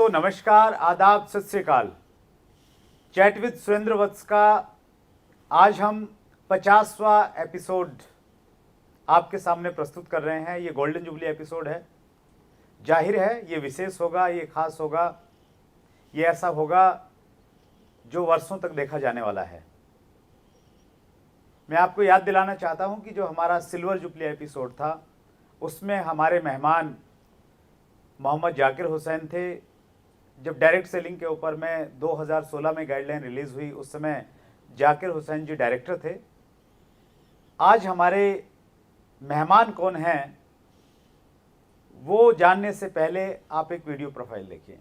दोस्तों नमस्कार, आदाब, सत श्री अकाल। चैट विद सुरेंद्र वत्स का आज हम 50वां एपिसोड आपके सामने प्रस्तुत कर रहे हैं। ये गोल्डन जुबली एपिसोड है। जाहिर है ये विशेष होगा, ये खास होगा, ये ऐसा होगा जो वर्षों तक देखा जाने वाला है। मैं आपको याद दिलाना चाहता हूं कि जो हमारा सिल्वर जुबली एपिसोड था उसमें हमारे मेहमान मोहम्मद जाकिर हुसैन थे। जब डायरेक्ट सेलिंग के ऊपर में 2016 में गाइडलाइन रिलीज़ हुई, उस समय जाकिर हुसैन जी डायरेक्टर थे। आज हमारे मेहमान कौन हैं वो जानने से पहले आप एक वीडियो प्रोफाइल देखिए।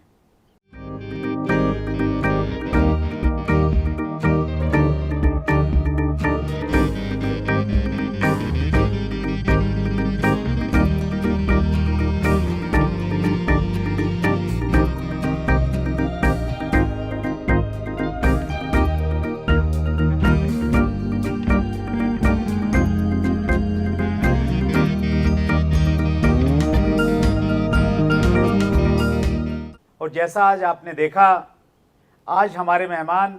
और जैसा आज आपने देखा, आज हमारे मेहमान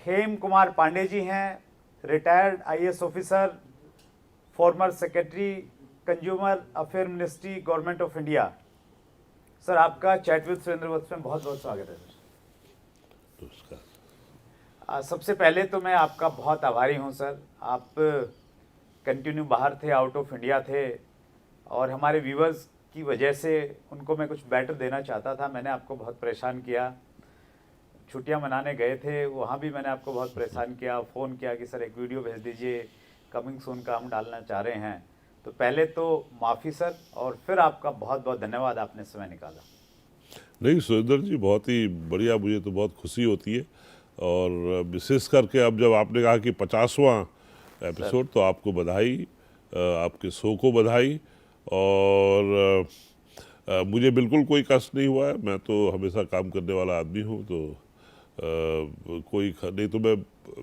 हेम कुमार पांडे जी हैं, retired IAS officer, former secretary consumer affair ministry, government of India. Sir, आपका चैट विद सुरेंद्र वत्स में बहुत बहुत स्वागत है सर। सबसे पहले तो मैं आपका बहुत आभारी हूं सर। आप कंटिन्यू बाहर थे, आउट ऑफ इंडिया थे, और हमारे व्यूवर्स की वजह से उनको मैं कुछ बेटर देना चाहता था। मैंने आपको बहुत परेशान किया, छुट्टियां मनाने गए थे, वहाँ भी मैंने आपको बहुत परेशान किया, फ़ोन किया कि सर एक वीडियो भेज दीजिए, कमिंग सून का हम डालना चाह रहे हैं। तो पहले तो माफ़ी सर, और फिर आपका बहुत बहुत धन्यवाद, आपने समय निकाला। नहीं सुरेंद्र जी, बहुत ही बढ़िया, मुझे तो बहुत खुशी होती है। और विशेष करके अब जब आपने कहा कि 50वां एपिसोड, तो आपको बधाई, आपके शो को बधाई। और मुझे बिल्कुल कोई कष्ट नहीं हुआ है। मैं तो हमेशा काम करने वाला आदमी हूँ, तो कोई नहीं तो मैं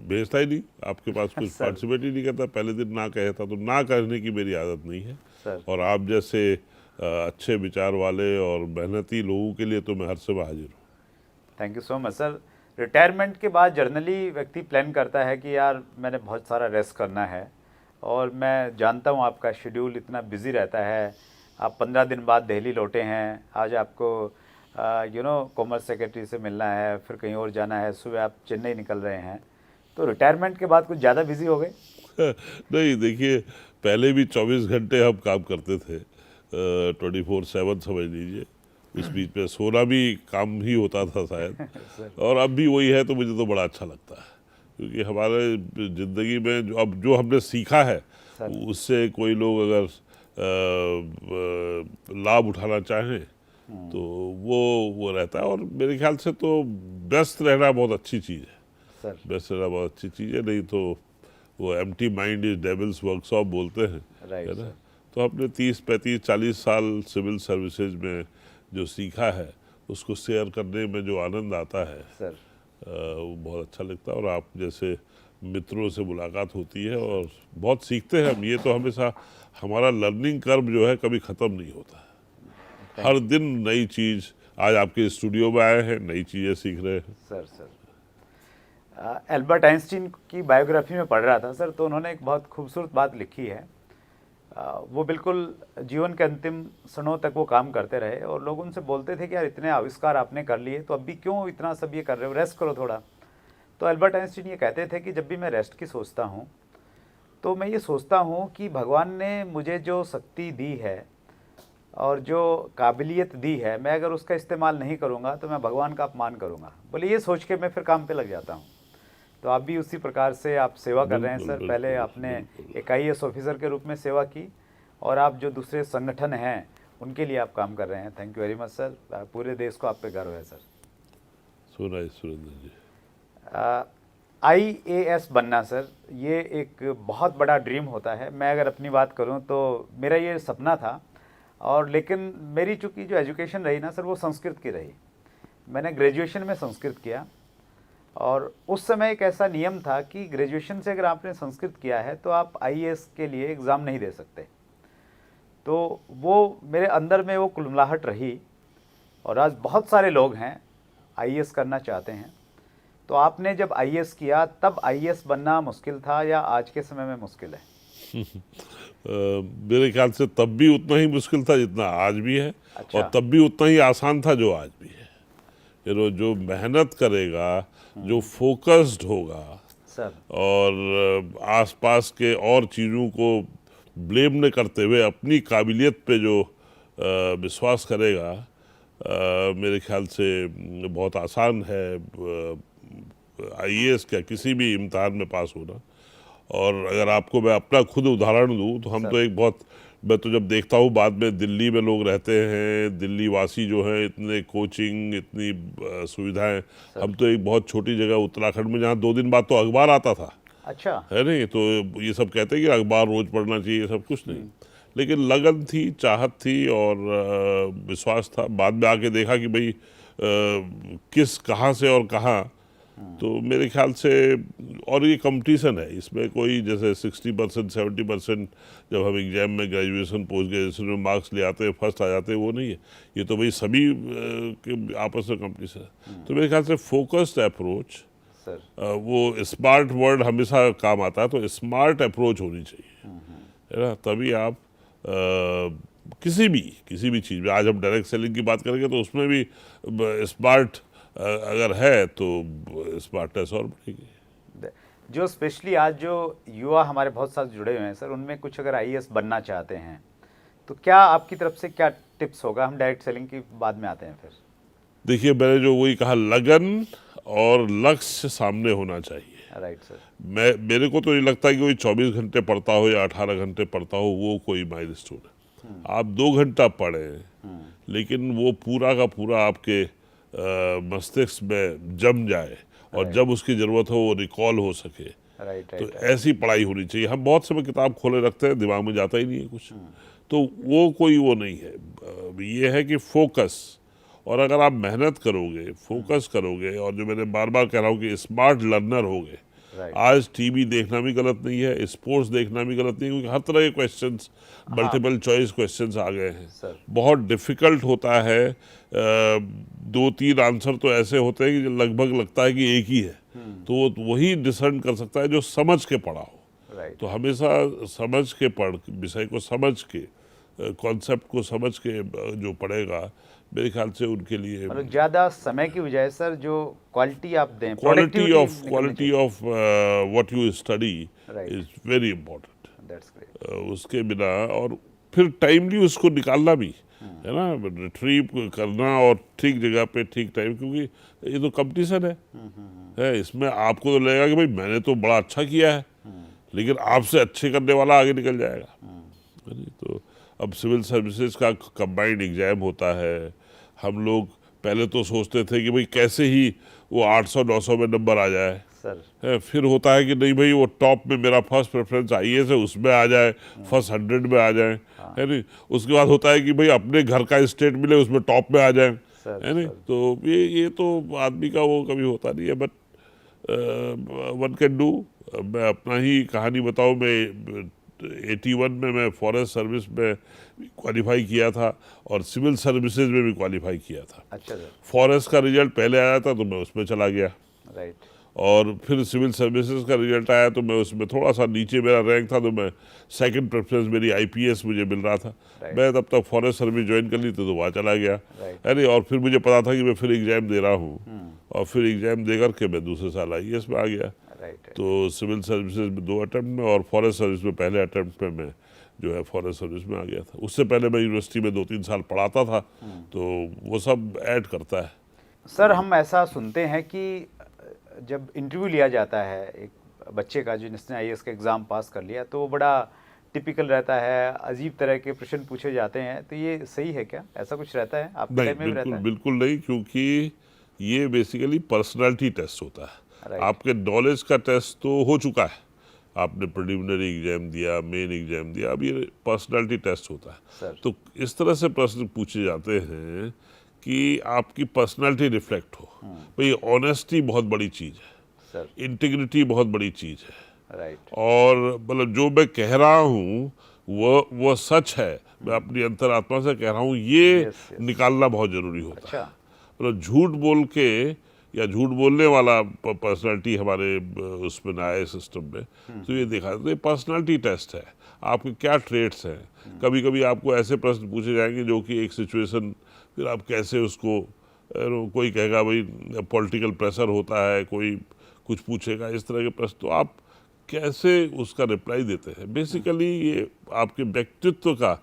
भेजता ही नहीं आपके पास, कुछ पार्टिसिपेट ही नहीं करता। पहले दिन ना कहता, तो ना कहने की मेरी आदत नहीं है सर। और आप जैसे अच्छे विचार वाले और मेहनती लोगों के लिए तो मैं हर समय हाजिर हूँ। Thank you so much sir. Retirement के बाद जर्नली व्यक्ति प्लान करता है कि यार मैंने बहुत सारा रेस्ट करना है, और मैं जानता हूँ आपका शेड्यूल इतना बिजी रहता है। आप 15 दिन बाद दिल्ली लौटे हैं, आज आपको कॉमर्स सेक्रेटरी से मिलना है, फिर कहीं और जाना है, सुबह आप चेन्नई निकल रहे हैं। तो रिटायरमेंट के बाद कुछ ज़्यादा बिजी हो गए? नहीं, देखिए, पहले भी 24 घंटे हम काम करते थे, 24/7 समझ लीजिए। इस बीच में सोना भी काम ही होता था शायद। और अब भी वही है, तो मुझे तो बड़ा अच्छा लगता है, क्योंकि हमारे ज़िंदगी में जो हमने सीखा है उससे कोई लोग अगर लाभ उठाना चाहें तो वो रहता है। और मेरे ख्याल से तो व्यस्त रहना बहुत अच्छी चीज़ है सर। व्यस्त रहना बहुत अच्छी चीज़ है, नहीं तो वो empty mind is devils workshop बोलते हैं, है ना। तो हमने 30, 35, 40 साल सिविल सर्विसेज में जो सीखा है उसको शेयर करने में जो आनंद आता है सर, वो बहुत अच्छा लगता है। और आप जैसे मित्रों से मुलाकात होती है और बहुत सीखते हैं हम। ये तो हमेशा हमारा लर्निंग कर्व जो है कभी ख़त्म नहीं होता है। हर दिन नई चीज़। आज आपके स्टूडियो में आए हैं, नई चीज़ें सीख रहे हैं सर। एल्बर्ट आइंस्टीन की बायोग्राफी में पढ़ रहा था सर, तो उन्होंने एक बहुत खूबसूरत बात लिखी है। वो बिल्कुल जीवन के अंतिम क्षणों तक वो काम करते रहे, और लोग उनसे बोलते थे कि यार इतने आविष्कार आपने कर लिए, तो अब भी क्यों इतना सब ये कर रहे हो, रेस्ट करो थोड़ा। तो एल्बर्ट आइंस्टीन ये कहते थे कि जब भी मैं रेस्ट की सोचता हूँ तो मैं ये सोचता हूँ कि भगवान ने मुझे जो शक्ति दी है और जो काबिलियत दी है, मैं अगर उसका इस्तेमाल नहीं करूँगा तो मैं भगवान का अपमान करूँगा। बोले ये सोच के मैं फिर काम पे लग जाता हूँ। तो आप भी उसी प्रकार से आप सेवा कर रहे हैं सर। पहले आपने एक आईएएस ऑफिसर के रूप में सेवा की, और आप जो दूसरे संगठन हैं उनके लिए आप काम कर रहे हैं। Thank you very much sir. पूरे देश को आप पे गर्व है सर। सुरेंद्र जी, आईएएस बनना सर, ये एक बहुत बड़ा ड्रीम होता है। मैं अगर अपनी बात करूं तो मेरा ये सपना था, और लेकिन मेरी चूँकि जो एजुकेशन रही ना सर, वो संस्कृत की रही। मैंने ग्रेजुएशन में संस्कृत किया, और उस समय एक ऐसा नियम था कि ग्रेजुएशन से अगर आपने संस्कृत किया है तो आप आईएएस के लिए एग्ज़ाम नहीं दे सकते। तो वो मेरे अंदर में वो कुलमलाहट रही और आज बहुत सारे लोग हैं आईएएस करना चाहते हैं। तो आपने जब आईएएस किया तब आईएएस बनना मुश्किल था या आज के समय में मुश्किल है? मेरे ख्याल से तब भी उतना ही मुश्किल था जितना आज भी है। अच्छा। और तब भी उतना ही आसान था जो आज भी है। जो मेहनत करेगा, जो फोकस्ड होगा सर। और आसपास के और चीज़ों को ब्लेम न करते हुए अपनी काबिलियत पे जो विश्वास करेगा, मेरे ख्याल से बहुत आसान है आईएएस क्या किसी भी इम्तिहान में पास होना। और अगर आपको मैं अपना खुद उदाहरण दूं तो हम तो एक बहुत, मैं तो जब देखता हूँ बाद में दिल्ली में लोग रहते हैं, दिल्ली वासी जो हैं, इतने कोचिंग, इतनी सुविधाएं, हम तो एक बहुत छोटी जगह उत्तराखंड में जहाँ 2 दिन बाद तो अखबार आता था। अच्छा। है नहीं? तो ये सब कहते हैं कि अखबार रोज पढ़ना चाहिए, ये सब कुछ नहीं, लेकिन लगन थी, चाहत थी और विश्वास था। बाद में आके देखा कि भाई किस कहाँ से और कहाँ, तो मेरे ख्याल से, और ये कंपटीशन है, इसमें कोई जैसे 60% 70% जब हम एग्जाम में ग्रेजुएशन पोस्ट ग्रेजुएशन में मार्क्स ले आते हैं, फर्स्ट आ जाते हैं, वो नहीं है। ये तो भाई सभी के आपस में कंपटीशन है। तो मेरे ख्याल से फोकस्ड अप्रोच, वो स्मार्ट वर्ड हमेशा काम आता है, तो स्मार्ट अप्रोच होनी चाहिए, है ना? तभी आप किसी भी चीज़ में, आज हम डायरेक्ट सेलिंग की बात करेंगे तो उसमें भी स्मार्ट अगर है तो स्मार्टनेस और बढ़ेगी। जो स्पेशली आज जो युवा हमारे बहुत साथ जुड़े हुए हैं सर, उनमें कुछ अगर आईएएस बनना चाहते हैं तो क्या आपकी तरफ से क्या टिप्स होगा? हम डायरेक्ट सेलिंग की बाद में आते हैं फिर। देखिए, मैंने जो वही कहा, लगन और लक्ष्य सामने होना चाहिए। Right sir. मेरे को तो ये लगता है कि कोई 24 घंटे पढ़ता हो या 18 घंटे पढ़ता हो, वो कोई माइलस्टोन है। आप 2 घंटा पढ़ें, लेकिन वो पूरा का पूरा आपके मस्तिष्क में जम जाए और जब उसकी ज़रूरत हो वो रिकॉल हो सके। तो ऐसी पढ़ाई होनी चाहिए। हम बहुत समय किताब खोले रखते हैं, दिमाग में जाता ही नहीं है कुछ, तो वो कोई वो नहीं है। ये है कि फोकस, और अगर आप मेहनत करोगे, फोकस करोगे, और जो मैंने बार बार कह रहा हूँ कि स्मार्ट लर्नर होगे। आज टीवी देखना भी गलत नहीं है, स्पोर्ट्स देखना भी गलत नहीं है, क्योंकि हर तरह के क्वेश्चंस, मल्टीपल चॉइस क्वेश्चंस आ गए हैं। बहुत डिफिकल्ट होता है, 2-3 आंसर तो ऐसे होते हैं कि लगभग लगता है कि एक ही है, तो वो वही डिसर्न कर सकता है जो समझ के पढ़ा हो। तो हमेशा समझ के पढ़, विषय को समझ के, कॉन्सेप्ट को समझ के जो पढ़ेगा, मेरे ख्याल से उनके लिए, मतलब ज़्यादा समय की बजाय सर जो क्वालिटी आप दें, quality of what you study is very important. उसके बिना, और फिर टाइमली उसको निकालना भी है ना, रिट्रीव करना और ठीक जगह पे ठीक टाइम, क्योंकि ये तो कंपटीशन है। इसमें आपको तो लगेगा कि भाई मैंने तो बड़ा अच्छा किया है, लेकिन आपसे अच्छे करने वाला आगे निकल जाएगा। तो अब सिविल सर्विसेज का कंबाइंड एग्जाम होता है। हम लोग पहले तो सोचते थे कि भाई कैसे ही वो 800-900 में नंबर आ जाए सर, फिर होता है कि नहीं भाई वो टॉप में मेरा फर्स्ट प्रेफरेंस आईएएस है, उसमें आ जाए, फर्स्ट 100 में आ जाए, है नहीं? उसके बाद होता है कि भाई अपने घर का स्टेट मिले, उसमें टॉप में आ जाए, है नहीं? तो ये तो आदमी का वो कभी होता नहीं है, बट वन कैन डू। मैं अपना ही कहानी बताऊँ, मैं 81 में मैं फॉरेस्ट सर्विस में क्वालिफाई किया था और सिविल सर्विसेज में भी क्वालिफाई किया था। अच्छा सर। फॉरेस्ट का रिजल्ट पहले आया था तो मैं उसमें चला गया, राइट, और फिर सिविल सर्विसेज का रिजल्ट आया तो मैं उसमें थोड़ा सा नीचे मेरा रैंक था, तो मैं सेकंड प्रेफरेंस मेरी आईपीएस मुझे मिल रहा था। मैं तब तक फॉरेस्ट सर्विस ज्वाइन कर ली थी तो वहाँ चला गया, है नहीं? और फिर मुझे पता था कि मैं फिर एग्जाम दे रहा हूँ, और फिर एग्जाम दे करके मैं दूसरे साल आईएएस में आ गया। तो सिविल सर्विसेज में 2 अटेम्प्ट में और फॉरेस्ट सर्विस में पहले अटेम्प्ट में मैं जो है फॉरेस्ट सर्विस में आ गया था। उससे पहले मैं यूनिवर्सिटी में 2-3 साल पढ़ाता था, तो वो सब ऐड करता है। सर, हम ऐसा सुनते हैं कि जब इंटरव्यू लिया जाता है एक बच्चे का जो जिसने आईएएस का एग्ज़ाम पास कर लिया, तो वो बड़ा टिपिकल रहता है, अजीब तरह के प्रश्न पूछे जाते हैं, तो ये सही है क्या? ऐसा कुछ रहता है आपके टाइम में भी रहता है? बिल्कुल नहीं, क्योंकि ये बेसिकली पर्सनालिटी टेस्ट होता है। आपके नॉलेज का टेस्ट तो हो चुका है, आपने प्रिलिमिनरी एग्जाम दिया, मेन एग्जाम दिया, अब ये पर्सनालिटी टेस्ट होता है। तो इस तरह से प्रश्न पूछे जाते हैं कि आपकी पर्सनालिटी रिफ्लेक्ट हो। भाई ऑनेस्टी बहुत बड़ी चीज़ है, इंटीग्रिटी बहुत बड़ी चीज़ है, और मतलब जो मैं कह रहा हूँ वो सच है, मैं अपनी अंतरात्मा से कह रहा हूँ, ये Yes, yes. निकालना बहुत जरूरी होता है। अच्छा। मतलब झूठ बोल के या झूठ बोलने वाला पर्सनालिटी हमारे उसमें ना आए सिस्टम में, तो ये देखा तो ये पर्सनालिटी टेस्ट है, आपके क्या ट्रेट्स हैं। कभी कभी आपको ऐसे प्रश्न पूछे जाएंगे जो कि एक सिचुएशन, फिर आप कैसे उसको कोई कहेगा भाई पॉलिटिकल प्रेशर होता है, कोई कुछ पूछेगा इस तरह के प्रश्न, तो आप कैसे उसका रिप्लाई देते हैं। बेसिकली ये आपके व्यक्तित्व का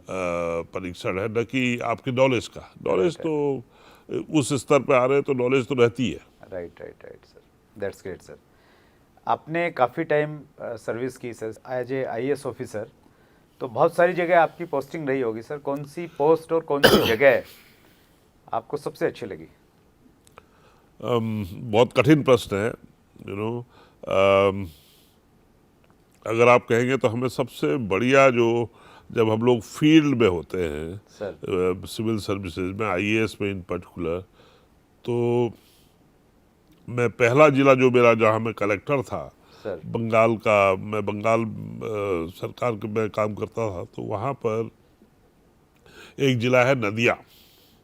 परीक्षण है, न कि आपके नॉलेज का। नॉलेज तो उस स्तर पे आ रहे हैं तो नॉलेज तो रहती है। Right right right sir, that's great sir. आपने काफ़ी टाइम सर्विस की sir as a IAS officer, तो बहुत सारी जगह आपकी पोस्टिंग रही होगी सर। कौन सी पोस्ट और कौन सी जगह आपको सबसे अच्छी लगी? बहुत कठिन प्रश्न है, यू नो। अगर आप कहेंगे तो हमें सबसे बढ़िया जो, जब हम लोग फील्ड में होते हैं सर, सिविल सर्विसेज में, IAS में इन पर्टिकुलर, तो मैं पहला जिला जो मेरा, जहाँ मैं कलेक्टर था सर, बंगाल का, मैं बंगाल सरकार के में काम करता था, तो वहाँ पर एक जिला है नदिया।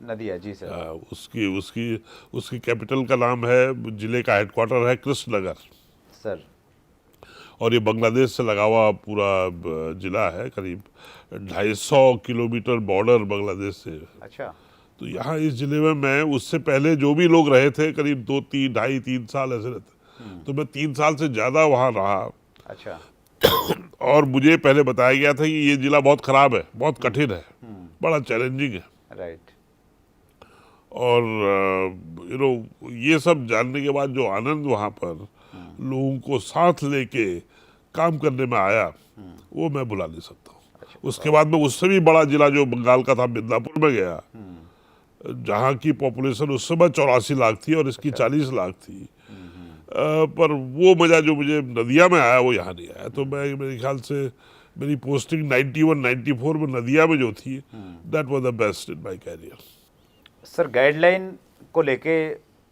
नदिया, जी सर। उसकी उसकी उसकी कैपिटल का नाम है, जिले का हेडक्वार्टर है कृष्णनगर सर। और ये बांग्लादेश से लगा हुआ पूरा जिला है, करीब 250 किलोमीटर बॉर्डर बांग्लादेश से। अच्छा। तो यहाँ इस जिले में मैं, उससे पहले जो भी लोग रहे थे करीब 2-3 साल ऐसे रहते, तो मैं 3 साल से ज़्यादा वहाँ रहा। अच्छा। और मुझे पहले बताया गया था कि ये जिला बहुत ख़राब है, बहुत कठिन है, बड़ा चैलेंजिंग है। राइट। और ये सब जानने के बाद जो आनंद वहाँ पर लोगों को साथ लेके काम करने में आया, वो मैं भुला नहीं सकता हूँ। अच्छा, उसके बाद में उससे भी बड़ा जिला जो बंगाल का था, मिदनापुर में गया, जहाँ की पॉपुलेशन उस समय 84 लाख थी और इसकी 40 लाख थी। पर वो मज़ा जो मुझे नदिया में आया वो यहाँ नहीं आया। तो मैं, मेरे ख्याल से मेरी पोस्टिंग 91-94 में नदिया में जो थी, that was the best in my career. Sir, guideline को लेके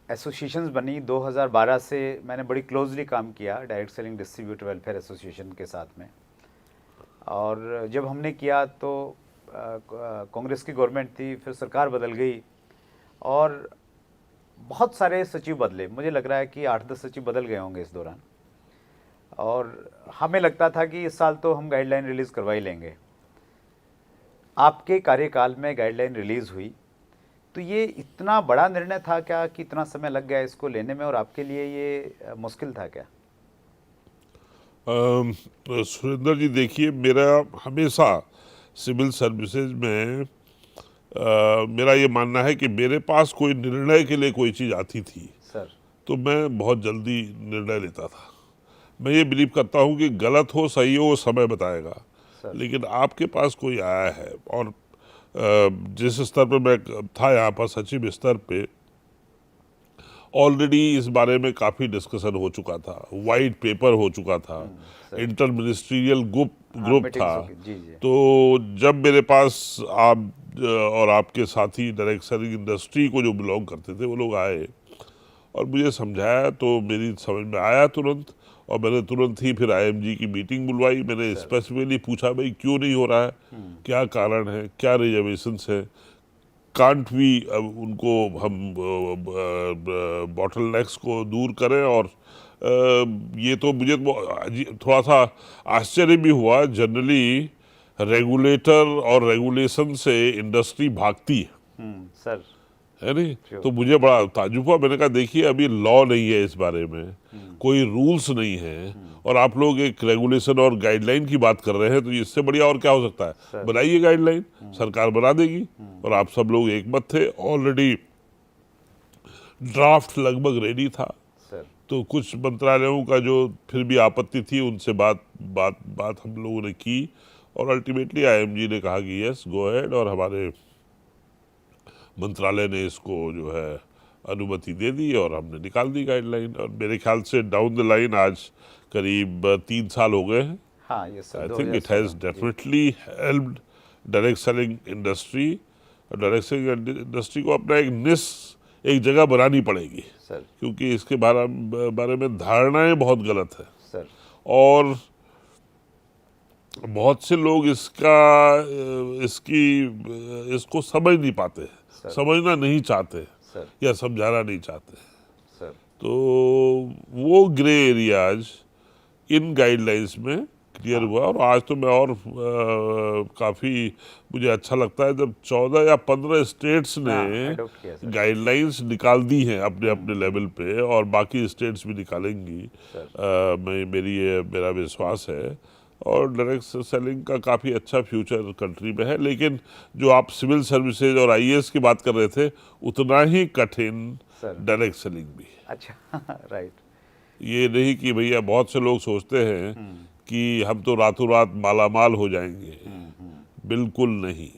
एसोसिएशंस बनी 2012 से। मैंने बड़ी क्लोजली काम किया direct selling distributor welfare association के साथ में। और जब हमने किया तो कांग्रेस की गवर्नमेंट थी, फिर सरकार बदल गई और बहुत सारे सचिव बदले। मुझे लग रहा है कि 8-10 सचिव बदल गए होंगे इस दौरान। और हमें लगता था कि इस साल तो हम गाइडलाइन रिलीज़ करवा ही लेंगे। आपके कार्यकाल में गाइडलाइन रिलीज़ हुई, तो ये इतना बड़ा निर्णय था क्या कि इतना समय लग गया इसको लेने में, और आपके लिए ये मुश्किल था क्या? सुरेंद्र जी, देखिए, मेरा हमेशा सिविल सर्विसेज में मेरा ये मानना है कि मेरे पास कोई निर्णय के लिए कोई चीज़ आती थी सर। तो मैं बहुत जल्दी निर्णय लेता था। मैं ये बिलीव करता हूँ कि गलत हो सही हो वो समय बताएगा, लेकिन आपके पास कोई आया है, और जिस स्तर पर मैं था यहाँ पर सचिव स्तर पे, ऑलरेडी इस बारे में काफ़ी डिस्कशन हो चुका था, वाइट पेपर हो चुका था, इंटर मिनिस्ट्रियल ग्रुप था। जी जी। तो जब मेरे पास आप और आपके साथी डायरेक्ट सेलिंग इंडस्ट्री को जो बिलोंग करते थे वो लोग आए और मुझे समझाया, तो मेरी समझ में आया तुरंत, और मैंने तुरंत ही फिर IMG की मीटिंग बुलवाई। मैंने स्पेसिफिकली पूछा, भाई क्यों नहीं हो रहा है, क्या कारण है, क्या रिजर्वेशंस है, कांट भी उनको हम बॉटलनेक्स को दूर करें। और ये तो मुझे थोड़ा सा आश्चर्य भी हुआ। जनरली रेगुलेटर और रेगुलेशन से इंडस्ट्री भागती सर, है नहीं, तो मुझे बड़ा ताज्जुब हुआ। मैंने कहा, देखिए, अभी लॉ नहीं है इस बारे में, कोई रूल्स नहीं है, और आप लोग एक रेगुलेशन और गाइडलाइन की बात कर रहे हैं, तो इससे बढ़िया और क्या हो सकता है। बनाइए गाइडलाइन, सरकार बना देगी। और आप सब लोग एक मत थे, ऑलरेडी ड्राफ्ट लगभग रेडी था। तो कुछ मंत्रालयों का जो फिर भी आपत्ति थी, उनसे बात हम लोगों ने की, और अल्टीमेटली IMG ने कहा कि यस, गो अहेड, और हमारे मंत्रालय ने इसको जो है अनुमति दे दी और हमने निकाल दी गाइडलाइन। और मेरे ख्याल से डाउन द लाइन आज करीब 3 साल हो गए हैं। हाँ, ये sir, I think it has definitely helped direct selling industry. Direct selling industry को अपना एक जगह बनानी पड़ेगी सर, क्योंकि इसके बारे में धारणाएं बहुत गलत है सर। और बहुत से लोग इसको समझ नहीं पाते, सर। समझना नहीं चाहते सर। या समझाना नहीं चाहते। सर। तो वो ग्रे एरियाज इन गाइडलाइंस में क्लियर हुआ। और आज तो मैं और काफ़ी मुझे अच्छा लगता है जब 14 या 15 स्टेट्स ने अडॉप्ट किया सर। गाइडलाइंस निकाल दी हैं अपने अपने लेवल पे, और बाकी स्टेट्स भी निकालेंगी। सर। मेरा विश्वास है। और डायरेक्ट सेलिंग का काफ़ी अच्छा फ्यूचर कंट्री में है। लेकिन जो आप सिविल सर्विसेज और आईएएस की बात कर रहे थे, उतना ही कठिन सर। डायरेक्ट सेलिंग भी है। अच्छा। राइट। ये नहीं कि भैया, बहुत से लोग सोचते हैं कि हम तो रातों रात मालामाल हो जाएंगे। बिल्कुल नहीं।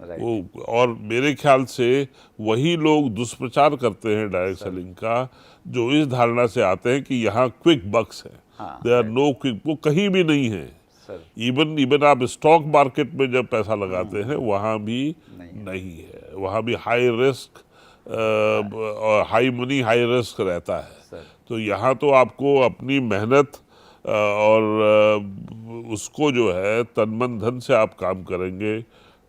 राइट। वो, और मेरे ख्याल से वही लोग दुष्प्रचार करते हैं डायरेक्ट सेलिंग का, जो इस धारणा से आते हैं कि यहाँ क्विक बक्स है। हाँ, दे आर नो क्विक, वो कहीं भी नहीं है। सर। इवन आप स्टॉक मार्केट में जब पैसा लगाते हैं, वहाँ भी नहीं है। वहाँ भी हाई रिस्क और हाई मनी हाई रिस्क रहता है। सर। तो यहाँ तो आपको अपनी मेहनत और उसको जो है तन मन धन से आप काम करेंगे,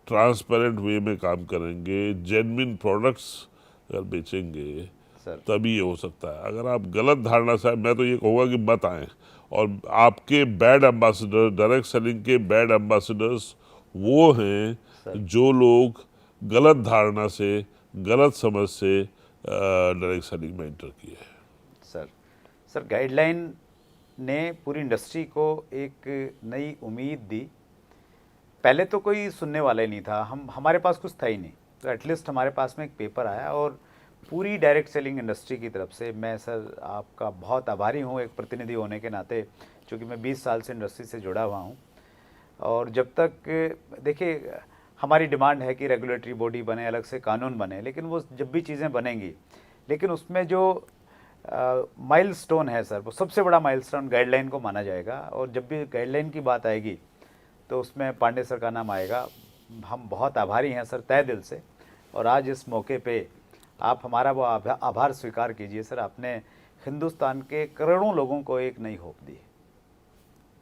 ट्रांसपेरेंट वे में काम करेंगे, जेन्युइन प्रोडक्ट्स अगर बेचेंगे, सर। तभी ये हो सकता है। अगर आप गलत धारणा से, मैं तो ये कहूँगा कि मत आएँ। और आपके बैड एम्बेसडर, डायरेक्ट सेलिंग के बैड एम्बेसडर्स वो हैं जो लोग गलत धारणा से, गलत समझ से डायरेक्ट सेलिंग में एंटर किए हैं। सर, गाइडलाइन ने पूरी इंडस्ट्री को एक नई उम्मीद दी। पहले तो कोई सुनने वाला ही नहीं था, हमारे पास कुछ था ही नहीं। तो एटलीस्ट हमारे पास में एक पेपर आया, और पूरी डायरेक्ट सेलिंग इंडस्ट्री की तरफ से मैं सर आपका बहुत आभारी हूँ, एक प्रतिनिधि होने के नाते, क्योंकि मैं 20 साल से इंडस्ट्री से जुड़ा हुआ हूँ। और जब तक देखिए, हमारी डिमांड है कि रेगुलेटरी बॉडी बने, अलग से कानून बने, लेकिन वो जब भी चीज़ें बनेंगी, लेकिन उसमें जो माइलस्टोन है सर, वो सबसे बड़ा माइलस्टोन गाइडलाइन को माना जाएगा। और जब भी गाइडलाइन की बात आएगी तो उसमें पांडे सर का नाम आएगा। हम बहुत आभारी हैं सर, तहे दिल से। और आज इस मौके पे आप हमारा वो आभार स्वीकार कीजिए सर। आपने हिंदुस्तान के करोड़ों लोगों को एक नई hope the.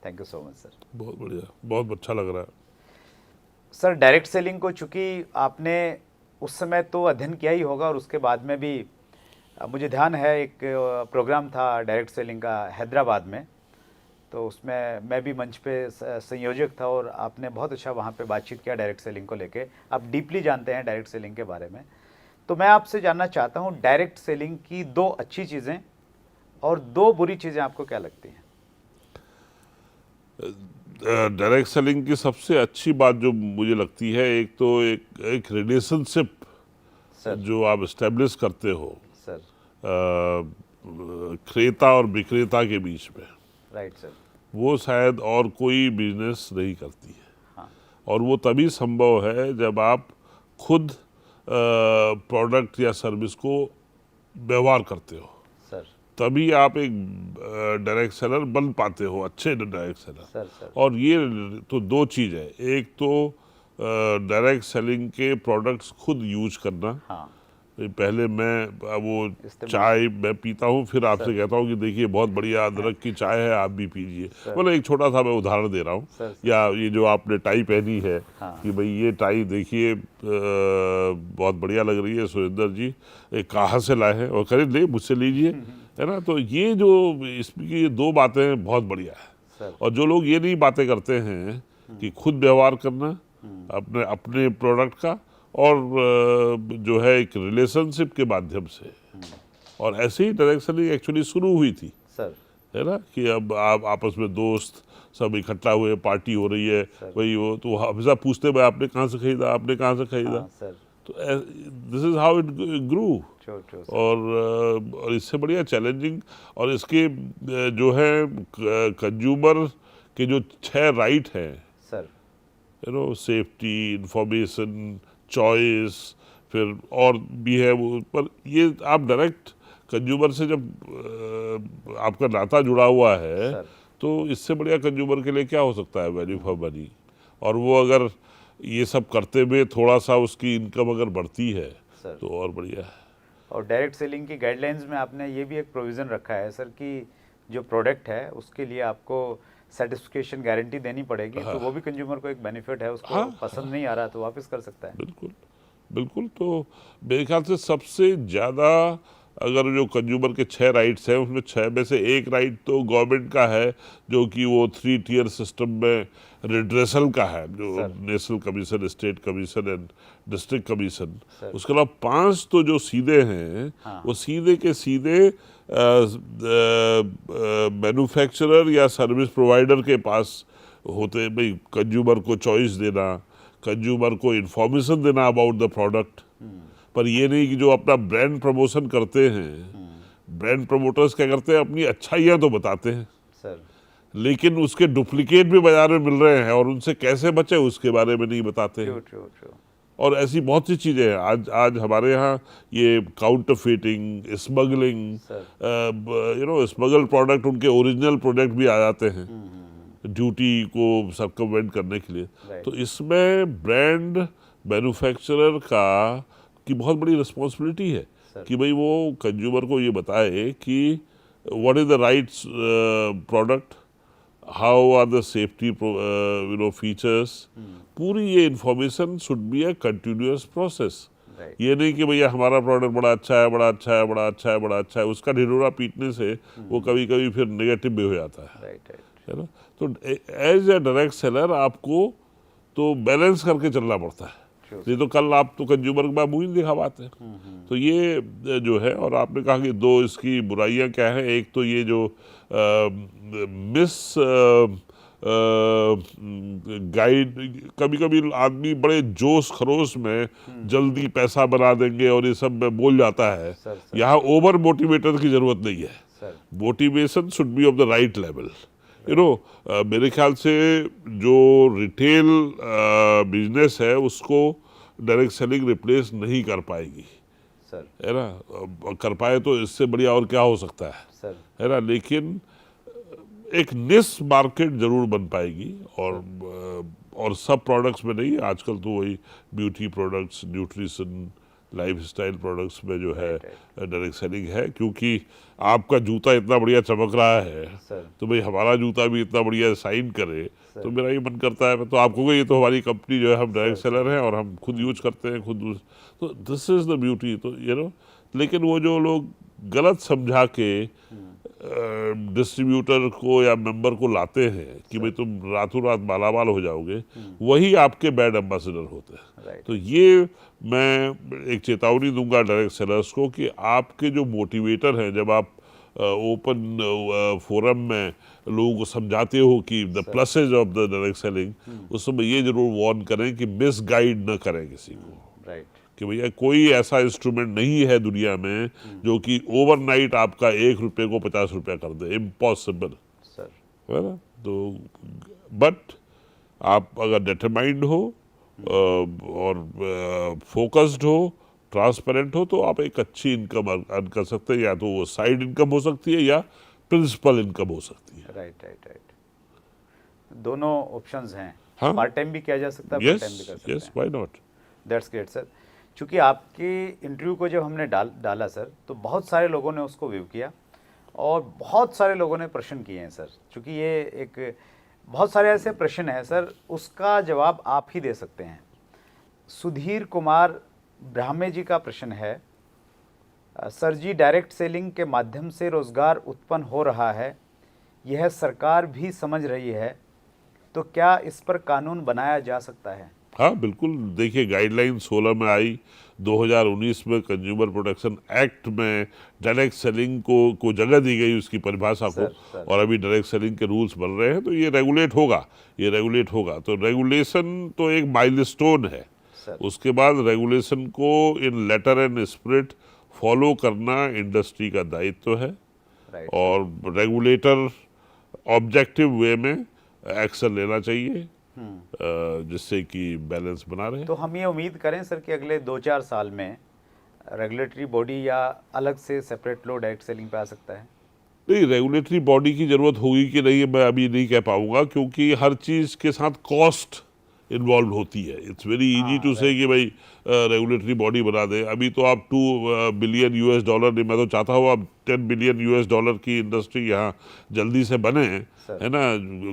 Thank you so much sir. बहुत बढ़िया, बहुत अच्छा लग रहा है सर। डायरेक्ट सेलिंग को चूँकि आपने उस समय तो अध्ययन किया ही होगा, और उसके बाद में भी मुझे ध्यान है एक प्रोग्राम था डायरेक्ट सेलिंग का हैदराबाद में, तो उसमें मैं भी मंच पे संयोजक था, और आपने बहुत अच्छा वहाँ पे बातचीत किया डायरेक्ट सेलिंग को लेके। आप डीपली जानते हैं डायरेक्ट सेलिंग के बारे में। तो मैं आपसे जानना चाहता हूँ, डायरेक्ट सेलिंग की 2 अच्छी चीज़ें और 2 बुरी चीज़ें आपको क्या लगती हैं? डायरेक्ट सेलिंग की सबसे अच्छी बात जो मुझे लगती है, एक तो एक रिलेशनशिप जो आप इस्टेब्लिश करते हो सर। क्रेता और विक्रेता के बीच में। Right sir. वो शायद और कोई बिजनेस नहीं करती है। हाँ। और वो तभी संभव है जब आप खुद प्रोडक्ट या सर्विस को व्यवहार करते हो, सर। तभी आप एक डायरेक्ट सेलर बन पाते हो, अच्छे डायरेक्ट सेलर। सर। और ये तो 2 चीज़ है। एक तो डायरेक्ट सेलिंग के प्रोडक्ट्स खुद यूज करना। हाँ। पहले मैं वो चाय मैं पीता हूँ, फिर आपसे कहता हूँ कि देखिए बहुत बढ़िया अदरक की चाय है, आप भी पीजिए। मतलब एक छोटा सा मैं उदाहरण दे रहा हूँ। या ये जो आपने टाई पहनी है, कि भाई ये टाई देखिए बहुत बढ़िया लग रही है सुरेंद्र जी, कहाँ से लाए हैं, और करें ले मुझसे लीजिए, है ना। तो ये जो इसकी ये 2 बातें बहुत बढ़िया है। और जो लोग ये नहीं बातें करते हैं कि खुद व्यवहार करना अपने अपने प्रोडक्ट का, और जो है एक रिलेशनशिप के माध्यम से, और ऐसे ही डायरेक्ट सेलिंग एक्चुअली शुरू हुई थी सर, है ना, कि अब आप आपस में दोस्त सब इकट्ठा हुए, पार्टी हो रही है, वही वो तो हमेशा पूछते भाई आपने कहाँ से खरीदा, आपने कहाँ से खरीदा। सर। तो this is how it grew. और इससे बढ़िया चैलेंजिंग, और इसके जो है कंज्यूमर के जो 6 राइट हैं sir, you know, safety, information, choice, फिर और भी है वो। पर ये आप डायरेक्ट कंज्यूमर से जब आपका नाता जुड़ा हुआ है, तो इससे बढ़िया कंज्यूमर के लिए क्या हो सकता है, वैल्यू फॉर मनी। और वो अगर ये सब करते हुए थोड़ा सा उसकी इनकम अगर बढ़ती है तो और बढ़िया है। और डायरेक्ट सेलिंग की गाइडलाइंस में आपने ये भी एक प्रोविज़न रखा है सर कि जो प्रोडक्ट है उसके लिए आपको सर्टिफिकेशन गारंटी देनी पड़ेगी, तो वो भी कंज्यूमर को एक बेनिफिट है, उसको पसंद नहीं आ रहा तो वापस कर सकता है। बिल्कुल बिल्कुल। तो मेरे ख्याल से सबसे ज़्यादा अगर जो कंज्यूमर के 6 राइट्स हैं उसमें 6 में से एक राइट तो गवर्नमेंट का है, जो कि वो 3 टियर सिस्टम में रिड्रेसल का है, जो national commission, state commission and district commission. उसके अलावा 5 तो जो सीधे हैं वो सीधे के सीधे मैन्युफैक्चरर या सर्विस प्रोवाइडर के पास होते हैं। भाई कंज्यूमर को चॉइस देना, कंज्यूमर को इंफॉर्मेशन देना अबाउट द प्रोडक्ट, पर ये नहीं कि जो अपना ब्रांड प्रमोशन करते हैं, ब्रांड प्रमोटर्स क्या करते हैं, अपनी अच्छाइयाँ तो बताते हैं सर, लेकिन उसके डुप्लीकेट भी बाजार में मिल रहे हैं और उनसे कैसे बचे उसके बारे में नहीं बताते हैं। ट्रू। और ऐसी बहुत सी चीज़ें हैं। आज हमारे यहाँ ये काउंटरफिटिंग, स्मगलिंग, स्मगल प्रोडक्ट, उनके ओरिजिनल प्रोडक्ट भी आ जाते हैं ड्यूटी को सर्कमवेंट करने के लिए। तो इसमें ब्रांड मैन्युफैक्चरर की बहुत बड़ी रिस्पॉन्सिबिलिटी है कि भाई वो कंज्यूमर को ये बताए कि what is the rights product, how are the safety features. पूरी ये information should be a continuous process. ये नहीं कि भैया हमारा प्रोडक्ट बड़ा अच्छा है, बड़ा अच्छा है, बड़ा अच्छा है, बड़ा अच्छा है, उसका ढिढोरा पीटने से वो कभी कभी फिर नेगेटिव भी हो जाता है ना। तो एज ए डायरेक्ट सेलर आपको तो बैलेंस करके चलना पड़ता है, नहीं तो कल आप तो कंज्यूमर के मुंह ही दिखा बात है। तो ये जो है, और आपने कहा कि 2 इसकी बुराइयां क्या है। एक तो ये जो मिस गाइड, कभी कभी आदमी बड़े जोश खरोश में जल्दी पैसा बना देंगे और ये सब में बोल जाता है। यहाँ ओवर मोटिवेटर की जरूरत नहीं है। Motivation should be of the right level. मेरे ख्याल से जो रिटेल बिजनेस है उसको डायरेक्ट सेलिंग रिप्लेस नहीं कर पाएगी, है ना। कर पाए तो इससे बढ़िया और क्या हो सकता है ना। लेकिन एक निश मार्केट जरूर बन पाएगी, और सब प्रोडक्ट्स में नहीं। आजकल तो वही beauty products, nutrition, lifestyle products में जो है डायरेक्ट सेलिंग है। क्योंकि आपका जूता इतना बढ़िया चमक रहा है तो भाई हमारा जूता भी इतना बढ़िया साइन करे तो मेरा ये मन करता है, तो आपको ये तो हमारी कंपनी जो है, हम डायरेक्ट सेलर हैं और हम खुद यूज करते हैं, खुद। तो दिस इज द ब्यूटी। तो लेकिन वो जो लोग गलत समझा के डिस्ट्रीब्यूटर को या मेंबर को लाते हैं कि भाई तुम रातों रात मालामाल हो जाओगे, वही आपके बैड एम्बेसडर होते हैं। तो ये मैं एक चेतावनी दूंगा डायरेक्ट सेलर्स को कि आपके जो मोटिवेटर हैं, जब आप ओपन फोरम में लोगों को समझाते हो कि the pluses of the direct selling, उस समय ये जरूर वार्न करें कि मिस गाइड न करें किसी को, कि भैया कोई ऐसा इंस्ट्रूमेंट नहीं है दुनिया में जो कि ओवरनाइट आपका 1 रुपये को 50 रुपया कर दे। इम्पॉसिबल, है ना। तो बट आप अगर डिटरमाइंड हो और फोकस्ड हो, ट्रांसपेरेंट हो, तो आप एक अच्छी इनकम अर्न कर सकते हैं। या तो वो साइड इनकम हो सकती है या प्रिंसिपल इनकम हो सकती है। राइट। दोनों ऑप्शंस हैं। पार्ट टाइम भी किया जा सकता है, यस, पार्ट टाइम भी कर सकते हैं। Yes, why not. That's great sir. चूँकि आपकी इंटरव्यू को जब हमने डाला सर, तो बहुत सारे लोगों ने उसको व्यू किया और बहुत सारे लोगों ने प्रश्न किए हैं सर। चूँकि ये एक बहुत सारे ऐसे प्रश्न हैं सर, उसका जवाब आप ही दे सकते हैं। सुधीर कुमार ब्राह्मे जी का प्रश्न है, सर जी, डायरेक्ट सेलिंग के माध्यम से रोज़गार उत्पन्न हो रहा है, यह सरकार भी समझ रही है, तो क्या इस पर कानून बनाया जा सकता है? हाँ बिल्कुल। देखिए, गाइडलाइन 16 में आई, 2019 में कंज्यूमर प्रोटेक्शन एक्ट में डायरेक्ट सेलिंग को जगह दी गई, उसकी परिभाषा को, और अभी डायरेक्ट सेलिंग के रूल्स बन रहे हैं। तो ये रेगुलेट होगा। तो रेगुलेशन तो एक माइलस्टोन है। उसके बाद रेगुलेशन को इन लेटर एंड स्पिरिट फॉलो करना इंडस्ट्री का दायित्व है, और रेगुलेटर ऑब्जेक्टिव वे में एक्शन लेना चाहिए जिससे कि बैलेंस बना रहे। तो हम ये उम्मीद करें सर कि अगले 2-4 साल में रेगुलेटरी बॉडी या अलग से सेपरेट लो डायरेक्ट सेलिंग पे आ सकता है? नहीं, रेगुलेटरी बॉडी की जरूरत होगी कि नहीं मैं अभी नहीं कह पाऊंगा, क्योंकि हर चीज़ के साथ कॉस्ट इन्वॉल्व होती है। इट्स वेरी इजी टू से कि भाई रेगुलेटरी बॉडी बना दे। अभी तो आप $2 बिलियन नहीं, मैं तो चाहता हूँ अब $10 बिलियन की इंडस्ट्री यहाँ जल्दी से बने, है ना,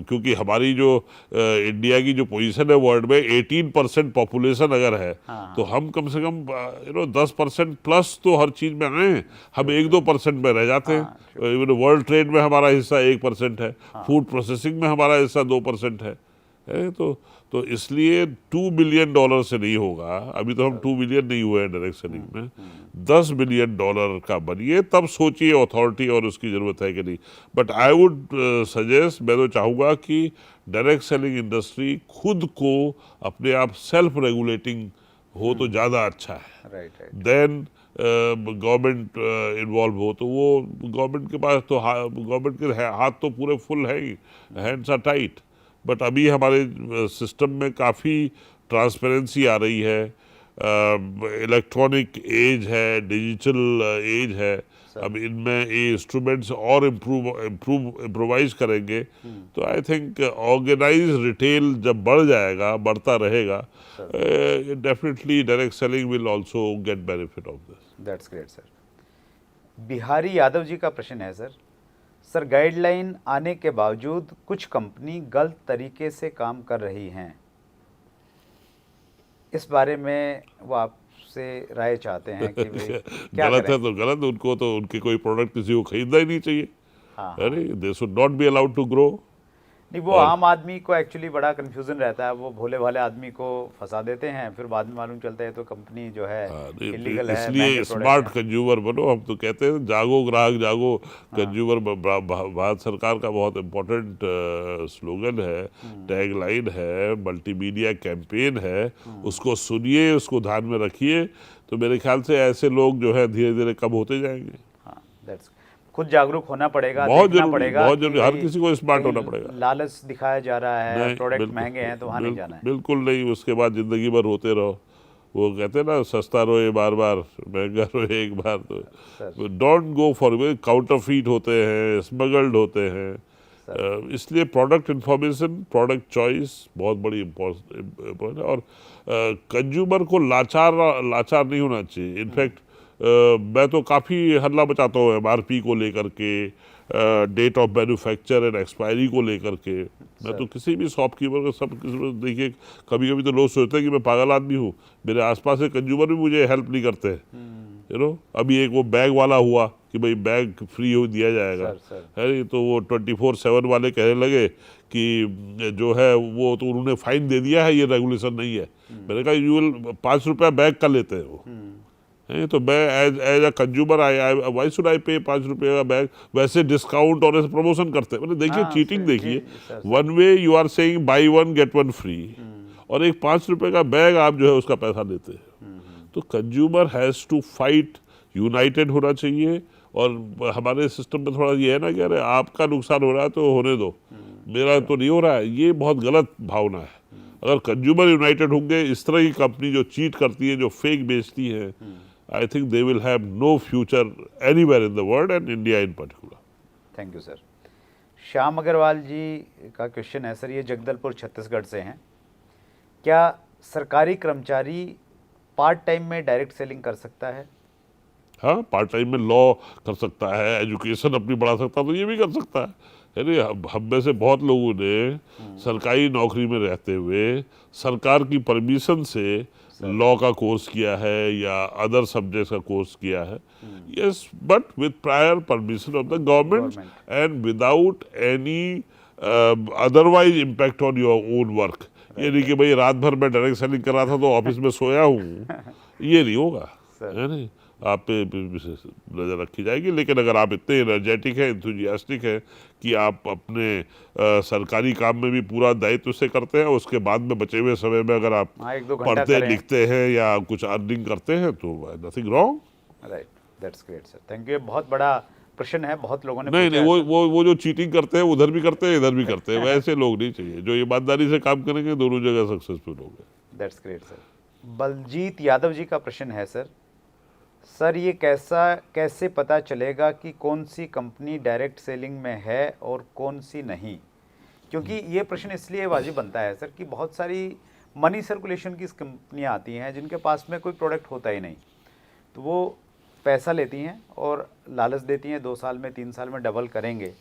क्योंकि हमारी जो इंडिया की जो पोजीशन है वर्ल्ड में 18% पॉपुलेशन अगर है, तो हम कम से कम 10% प्लस तो हर चीज में आए हैं। हम 1-2% में रह जाते हैं। वर्ल्ड ट्रेड में हमारा हिस्सा 1% है, फूड प्रोसेसिंग में हमारा हिस्सा 2% है। तो इसलिए $2 बिलियन से नहीं होगा। अभी तो हम 2 बिलियन नहीं हुए हैं डायरेक्ट सेलिंग में। $10 बिलियन का बनिए, तब सोचिए अथॉरिटी और उसकी जरूरत है कि नहीं। बट आई वुड सजेस्ट, मैं तो चाहूँगा कि डायरेक्ट सेलिंग इंडस्ट्री खुद को अपने आप सेल्फ रेगुलेटिंग हो तो ज़्यादा अच्छा है। देन गवर्नमेंट इन्वॉल्व हो तो वो गवर्नमेंट के पास तो गवर्नमेंट के हाथ तो पूरे फुल है ही, हैंड्स आर टाइट। बट अभी हमारे सिस्टम में काफ़ी ट्रांसपेरेंसी आ रही है। इलेक्ट्रॉनिक एज है, डिजिटल एज है। अब इनमें ये इंस्ट्रूमेंट्स और इम्प्रोवाइज करेंगे तो आई थिंक ऑर्गेनाइज रिटेल जब बढ़ता रहेगा, definitely direct selling will also get benefit of this. That's great sir. Bihari Yadav ji का प्रश्न है सर, गाइडलाइन आने के बावजूद कुछ कंपनी गलत तरीके से काम कर रही हैं, इस बारे में वो आपसे राय चाहते हैं कि क्या गलत करें? है तो गलत, उनको तो उनके कोई प्रोडक्ट किसी को खरीदना ही नहीं चाहिए। अरे they should not be allowed to grow. नहीं, वो आम आदमी को एक्चुअली बड़ा कंफ्यूजन रहता है, वो भोले भाले आदमी को फंसा देते हैं, फिर बाद में मालूम चलता है तो कंपनी जो है इलीगल है। इसलिए स्मार्ट कंज्यूमर बनो। हम तो कहते हैं जागो ग्राहक जागो कंज्यूमर। भारत सरकार का बहुत इम्पोर्टेंट स्लोगन है, टैग लाइन है, मल्टीमीडिया कैंपेन है, उसको सुनिए, उसको ध्यान में रखिए, तो मेरे ख्याल से ऐसे लोग जो है धीरे धीरे कम होते जाएंगे। हाँ, दैट्स खुद जागरूक होना पड़ेगा, बहुत देखना जरूरी, पड़ेगा, बहुत जरूरी। हर किसी को स्मार्ट होना पड़ेगा। लालच दिखाया जा रहा है, प्रोडक्ट महंगे हैं तो वहाँ नहीं जाना है। बिल्कुल नहीं, उसके बाद जिंदगी भर होते रहो। वो कहते हैं ना, सस्ता रोए बार बार, महंगा रोए एक बार। तो डोंट गो फॉर, काउंटरफीट होते हैं, स्मगल्ड होते हैं। इसलिए प्रोडक्ट इंफॉर्मेशन, प्रोडक्ट चॉइस बहुत बड़ी इम्पोर्टेंट है। और कंज्यूमर को लाचार नहीं होना चाहिए। इनफैक्ट मैं तो काफ़ी हल्ला बचाता हूँ MRP को लेकर के, date of manufacture and expiry को लेकर के। मैं तो किसी भी शॉपकीपर को देखिए, कभी कभी तो लोग सोचते हैं कि मैं पागल आदमी हूँ, मेरे आसपास के कंज्यूमर भी मुझे हेल्प नहीं करते हैं। अभी एक वो बैग वाला हुआ कि भाई बैग फ्री हो दिया जाएगा, है, तो वो 24/7 वाले कहने लगे कि जो है वो तो उन्होंने फाइन दे दिया है, ये रेगुलेशन नहीं है। मैंने कहा यूल ₹5 बैग का लेते हैं वो, तो मैं as a consumer why should I pay ₹5 का बैग। वैसे डिस्काउंट और ऐसे प्रमोशन करते हैं। देखिए चीटिंग देखिए, one way you are saying buy 1 get 1 free, और एक ₹5 का बैग आप जो है उसका पैसा लेते हैं। तो consumer has to fight, united होना चाहिए। और हमारे सिस्टम में थोड़ा ये है ना कि अरे आपका नुकसान हो रहा है तो होने दो, मेरा तो नहीं हो रहा है, ये बहुत गलत भावना है। अगर कंज्यूमर यूनाइटेड होंगे, इस तरह की कंपनी जो चीट करती है, जो फेक बेचती है, I think they will have no future anywhere in the world and India in particular. Thank you sir. Shyam Agarwal ji का क्वेश्चन है सर, ये जगदलपुर छत्तीसगढ़ से हैं, क्या सरकारी कर्मचारी पार्ट टाइम में डायरेक्ट सेलिंग कर सकता है? हाँ, पार्ट टाइम में लॉ कर सकता है, एजुकेशन अपनी बढ़ा सकता है, तो ये भी कर सकता है। यानी हम में से बहुत लोगों ने सरकारी नौकरी में रहते हुए सरकार की परमिशन से लॉ का कोर्स किया है या अदर सब्जेक्ट्स का कोर्स किया है। Yes, but with prior permission of the government and without any otherwise impact on your own work. ये नहीं कि भाई रात भर मैं डायरेक्ट सेलिंग कर रहा था तो ऑफिस में सोया हूँ, ये नहीं होगा, है नहीं। आप पे नज़र रखी जाएगी। लेकिन अगर आप इतने एनर्जेटिक हैं, इंथुजियास्टिक हैं कि आप अपने सरकारी काम में भी पूरा दायित्व से करते हैं, उसके बाद में बचे हुए समय में अगर आप पढ़ते लिखते हैं या कुछ अर्निंग करते हैं तो nothing wrong. Right, that's great sir, thank you. बहुत बड़ा प्रश्न है, बहुत लोगों ने नहीं, वो जो चीटिंग करते हैं उधर भी करते हैं, इधर भी करते हैं, वैसे लोग नहीं चाहिए। जो ईमानदारी से काम करेंगे दोनों जगह सक्सेसफुल होंगे। That's great sir. Baljeet Yadav ji का प्रश्न है सर, ये कैसे पता चलेगा कि कौन सी कंपनी डायरेक्ट सेलिंग में है और कौन सी नहीं? क्योंकि ये प्रश्न इसलिए वाजिब बनता है सर कि बहुत सारी मनी सर्कुलेशन की कंपनियां आती हैं जिनके पास में कोई प्रोडक्ट होता ही नहीं, तो वो पैसा लेती हैं और लालच देती हैं 2 साल में 3 साल में डबल करेंगे,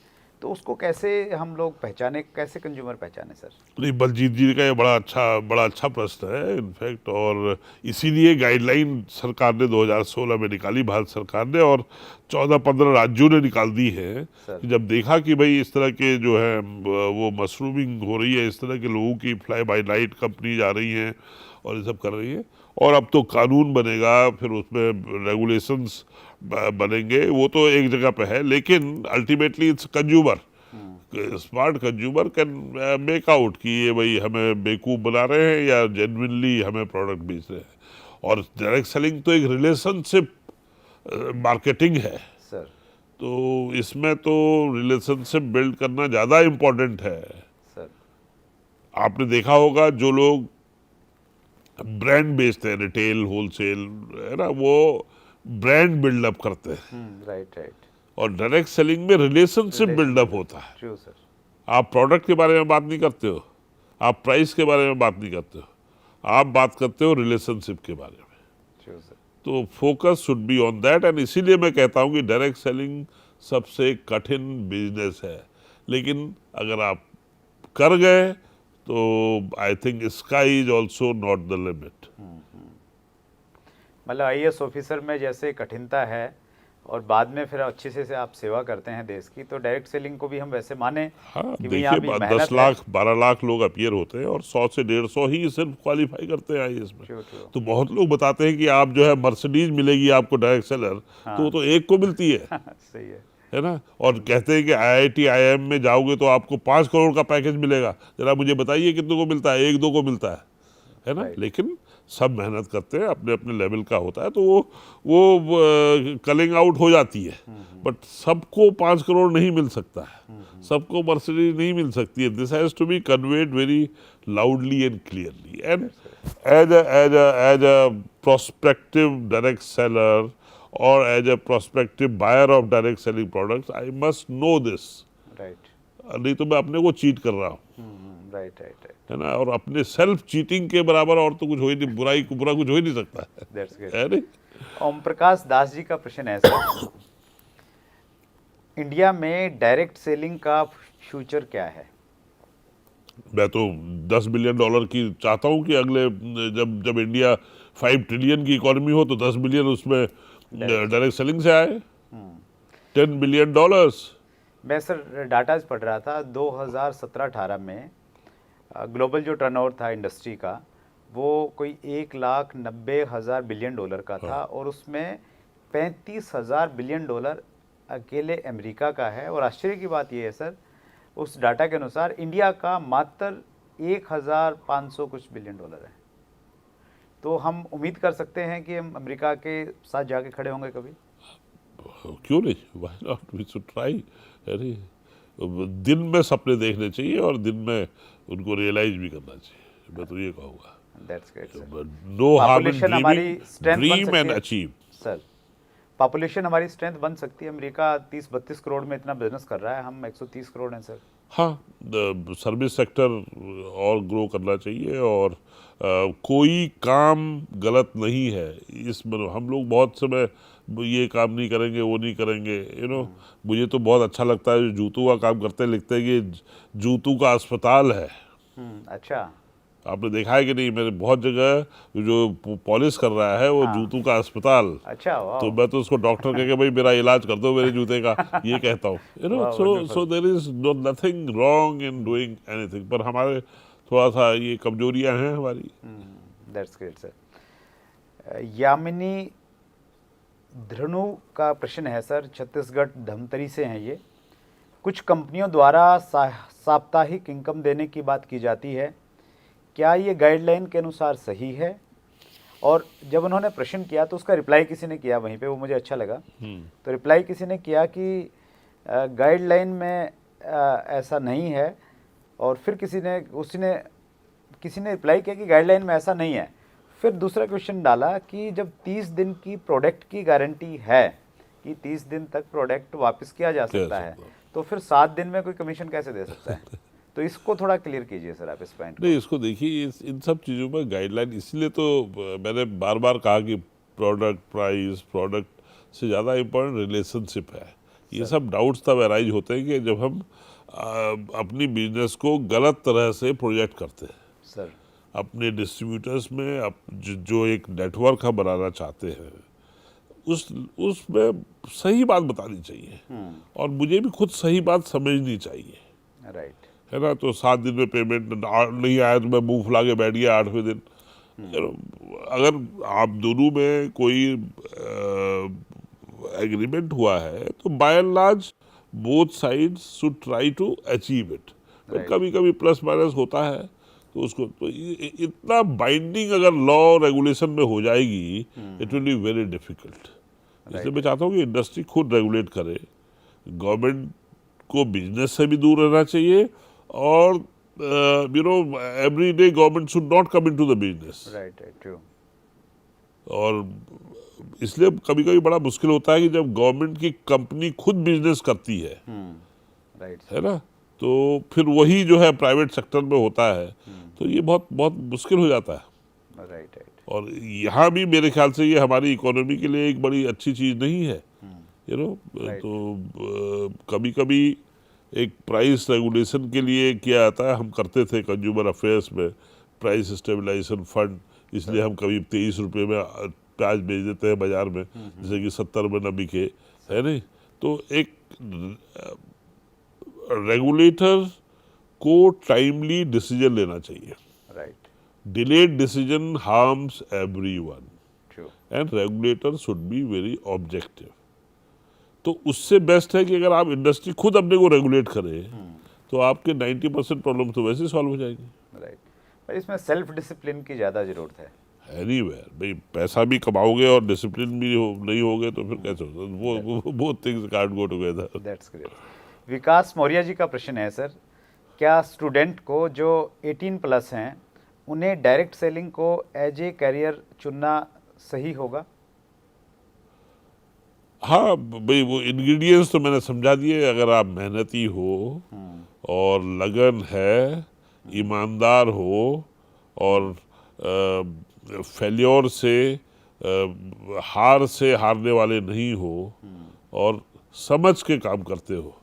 तो उसको कैसे हम लोग पहचाने, कैसे कंज्यूमर पहचाने सर? नहीं, बलजीत जी का ये बड़ा अच्छा प्रश्न है इनफैक्ट, और इसीलिए गाइडलाइन सरकार ने 2016 में निकाली, भारत सरकार ने, और 14-15 राज्यों ने निकाल दी है कि जब देखा कि भाई इस तरह के जो है वो मशरूमिंग हो रही है, इस तरह के लोगों की फ्लाई बाय नाइट कंपनी आ रही हैं और ये सब कर रही है, और अब तो कानून बनेगा, फिर उसमें रेगुलेशंस बनेंगे, वो तो एक जगह पे है, लेकिन ultimately it's consumer, smart consumer can make out कि ये भाई हमें बेवकूफ़ बना रहे हैं या जेन्युइनली हमें प्रोडक्ट बेच रहे हैं। और डायरेक्ट सेलिंग तो एक रिलेशनशिप मार्केटिंग है सर। तो इसमें तो रिलेशनशिप बिल्ड करना ज़्यादा इम्पोर्टेंट है सर। आपने देखा होगा जो लोग ब्रांड बेचते हैं, रिटेल होलसेल है ना, वो ब्रांड बिल्डअप करते हैं। Right right. और डायरेक्ट सेलिंग में रिलेशनशिप बिल्डअप होता है। True sir. आप प्रोडक्ट के बारे में बात नहीं करते हो, आप प्राइस के बारे में बात नहीं करते हो, आप बात करते हो रिलेशनशिप के बारे में। True sir. तो focus should be on that, and इसीलिए मैं कहता हूँ कि डायरेक्ट सेलिंग सबसे कठिन बिजनेस है, लेकिन अगर आप कर गए तो I think sky is also not the limit. मतलब IAS ऑफिसर में जैसे कठिनता है और बाद में फिर अच्छे से आप सेवा करते हैं देश की, तो डायरेक्ट सेलिंग को भी हम वैसे माने। हाँ, कि यहाँ भी देखिए, मेहनत 10 लाख 12 लाख लोग अपीयर होते हैं और 100 से 150 ही सिर्फ क्वालिफाई करते हैं IAS में। True true. तो बहुत लोग बताते हैं कि आप जो है मर्सिडीज मिलेगी आपको डायरेक्ट सेलर, तो वो तो एक को मिलती है सही है ना। और कहते हैं कि IIT IIM में जाओगे तो आपको 5 करोड़ का पैकेज मिलेगा। जरा मुझे बताइए कितनों को मिलता है? 1-2 को मिलता है ना। लेकिन सब मेहनत करते हैं, अपने अपने लेवल का होता है, तो वो कलिंग आउट हो जाती है। बट सबको 5 करोड़ नहीं मिल सकता है, सबको मर्सिडीज नहीं मिल सकती है। This has to be conveyed very loudly and clearly, and as a prospective direct seller or as a prospective buyer of direct selling products, I must know this. Right. नहीं तो मैं अपने को चीट कर रहा हूँ, राइट राइट राइट, है ना। और अपने सेल्फ चीटिंग के बराबर और तो कुछ हो ही नहीं, बुरा कुछ हो ही नहीं सकता दैट्स गुड। है नहीं। ओम प्रकाश दास जी का प्रश्न है सर, इंडिया में डायरेक्ट सेलिंग का फ्यूचर क्या है? मैं तो $10 बिलियन की चाहता हूँ कि अगले जब इंडिया 5 ट्रिलियन की इकोनॉमी हो तो 10 बिलियन उसमें डायरेक्ट सेलिंग से आए। $10 बिलियन। मैं सर डाटाज पढ़ रहा था 2017-18 में ग्लोबल जो टर्नओवर था इंडस्ट्री का वो कोई 1,90,000 बिलियन डॉलर का था, और उसमें 35,000 बिलियन डॉलर अकेले अमेरिका का है। और आश्चर्य की बात यह है सर, उस डाटा के अनुसार इंडिया का मात्र 1,500 कुछ बिलियन डॉलर है। तो हम उम्मीद कर सकते हैं कि हम अमेरिका के साथ जाके खड़े होंगे कभी? क्यों नहीं, why not, we should try. अरे दिन में सपने देखने चाहिए और दिन में उनको रियलाइज भी करना चाहिए, मैं तो ये कहूँगा। That's great sir. No harm in population हमारी ड्रीमिंग, स्ट्रेंथ बन ड्रीम सकती एंड है अचीव। सर, पॉपुलेशन हमारी स्ट्रेंथ बन सकती है। अमेरिका 30-32 करोड़ में इतना बिजनेस कर रहा है, हम 130 करोड़ हैं सर। हाँ, सर्विस सेक्टर और ग्रो करना चाहिए, और कोई काम गलत नहीं है इसमें। हम लोग बहुत समय ये काम नहीं करेंगे, वो नहीं करेंगे, मुझे तो बहुत अच्छा लगता है जो जूतों का काम करते हैं, लिखते हैं कि जूतों का अस्पताल है। अच्छा, आपने देखा है कि नहीं? मेरे बहुत जगह जो पॉलिश कर रहा है वो जूतों का अस्पताल। अच्छा, वाह। तो मैं तो उसको डॉक्टर कह के भाई मेरा इलाज कर दो मेरे जूते का, ये कहता हूँ। So there is nothing wrong in doing anything, पर हमारे थोड़ा सा ये कमजोरियां हैं हमारी। That's great sir. यामिनी धृणु का प्रश्न है सर, छत्तीसगढ़ धमतरी से हैं ये। कुछ कंपनियों द्वारा साप्ताहिक इनकम देने की बात की जाती है, क्या ये गाइडलाइन के अनुसार सही है? और जब उन्होंने प्रश्न किया तो उसका रिप्लाई किसी ने किया वहीं पे, वो मुझे अच्छा लगा। तो रिप्लाई किसी ने किया कि गाइडलाइन में ऐसा नहीं है, और फिर किसी ने रिप्लाई किया कि गाइडलाइन में ऐसा नहीं है। फिर दूसरा क्वेश्चन डाला कि जब 30 दिन की प्रोडक्ट की गारंटी है कि 30 दिन तक प्रोडक्ट वापस किया जा सकता है, तो फिर 7 दिन में कोई कमीशन कैसे दे सकता है? तो इसको थोड़ा क्लियर कीजिए सर आप इस पॉइंट को। नहीं, इसको देखिए, इन सब चीज़ों में गाइडलाइन, इसलिए तो मैंने बार बार कहा कि प्रोडक्ट प्राइस, प्रोडक्ट से ज़्यादा इम्पोर्टेंट रिलेशनशिप है। ये सब डाउट्स तब अराइज होते हैं कि जब हम अपनी बिजनेस को गलत तरह से प्रोजेक्ट करते हैं सर। अपने डिस्ट्रीब्यूटर्स में। जो एक नेटवर्क हम बनाना चाहते हैं उसमें सही बात बतानी चाहिए, और मुझे भी खुद सही बात समझनी चाहिए, राइट। है ना। तो 7 दिन में पेमेंट नहीं आया तो मैं मुंह फुला के बैठ गया 8वें दिन। अगर आप दोनों में कोई एग्रीमेंट हुआ है तो by and large both sides should try to achieve it. कभी कभी प्लस माइनस होता है, तो उसको तो इतना बाइंडिंग अगर लॉ रेगुलेशन में हो जाएगी, it will be very difficult. इसलिए मैं चाहता हूँ कि इंडस्ट्री खुद रेगुलेट करे, गवर्नमेंट को बिजनेस से भी दूर रहना चाहिए, और every day government should not come into the business. Right, true. और इसलिए कभी कभी बड़ा मुश्किल होता है कि जब गवर्नमेंट की कंपनी खुद बिजनेस करती है, राइट, है ना, तो फिर वही जो है प्राइवेट सेक्टर में होता है, तो ये बहुत बहुत मुश्किल हो जाता है। Right, right. और यहाँ भी मेरे ख्याल से ये हमारी इकोनॉमी के लिए एक बड़ी अच्छी चीज़ नहीं है, तो कभी कभी एक प्राइस रेगुलेशन के लिए किया जाता है। हम करते थे कंज्यूमर अफेयर्स में प्राइस स्टेबलाइजेशन फंड, इसलिए हम कभी 23 रुपये में प्याज बेच देते हैं बाजार में, जैसे कि 70 में न बिके, है नहीं। तो एक रेगुलेटर को टाइमली डिसीजन लेना चाहिए। Right. Delayed decision harms everyone, true. And regulator should be very objective. तो उससे बेस्ट है कि अगर आप इंडस्ट्री खुद अपने को रेगुलेट करे, तो आपके 90% प्रॉब्लम तो वैसे सॉल्व हो जाएगी। राइट। पर इसमें सेल्फ डिसिप्लिन की ज़्यादा ज़रूरत है। एनीवेयर भाई, पैसा भी कमाओगे और डिसिप्लिन भी नहीं होगे तो फिर कैसे होगा? वो things can't go together. That's great. Vikas Maurya ji का प्रश्न है सर, क्या स्टूडेंट को जो 18+ हैं उन्हें डायरेक्ट सेलिंग को एज ए करियर चुनना सही होगा? हाँ भाई, वो इंग्रेडिएंट्स तो मैंने समझा दिए। अगर आप मेहनती हो और लगन है, ईमानदार हो, और फेल्योर से हार से हारने वाले नहीं हो, और समझ के काम करते हो,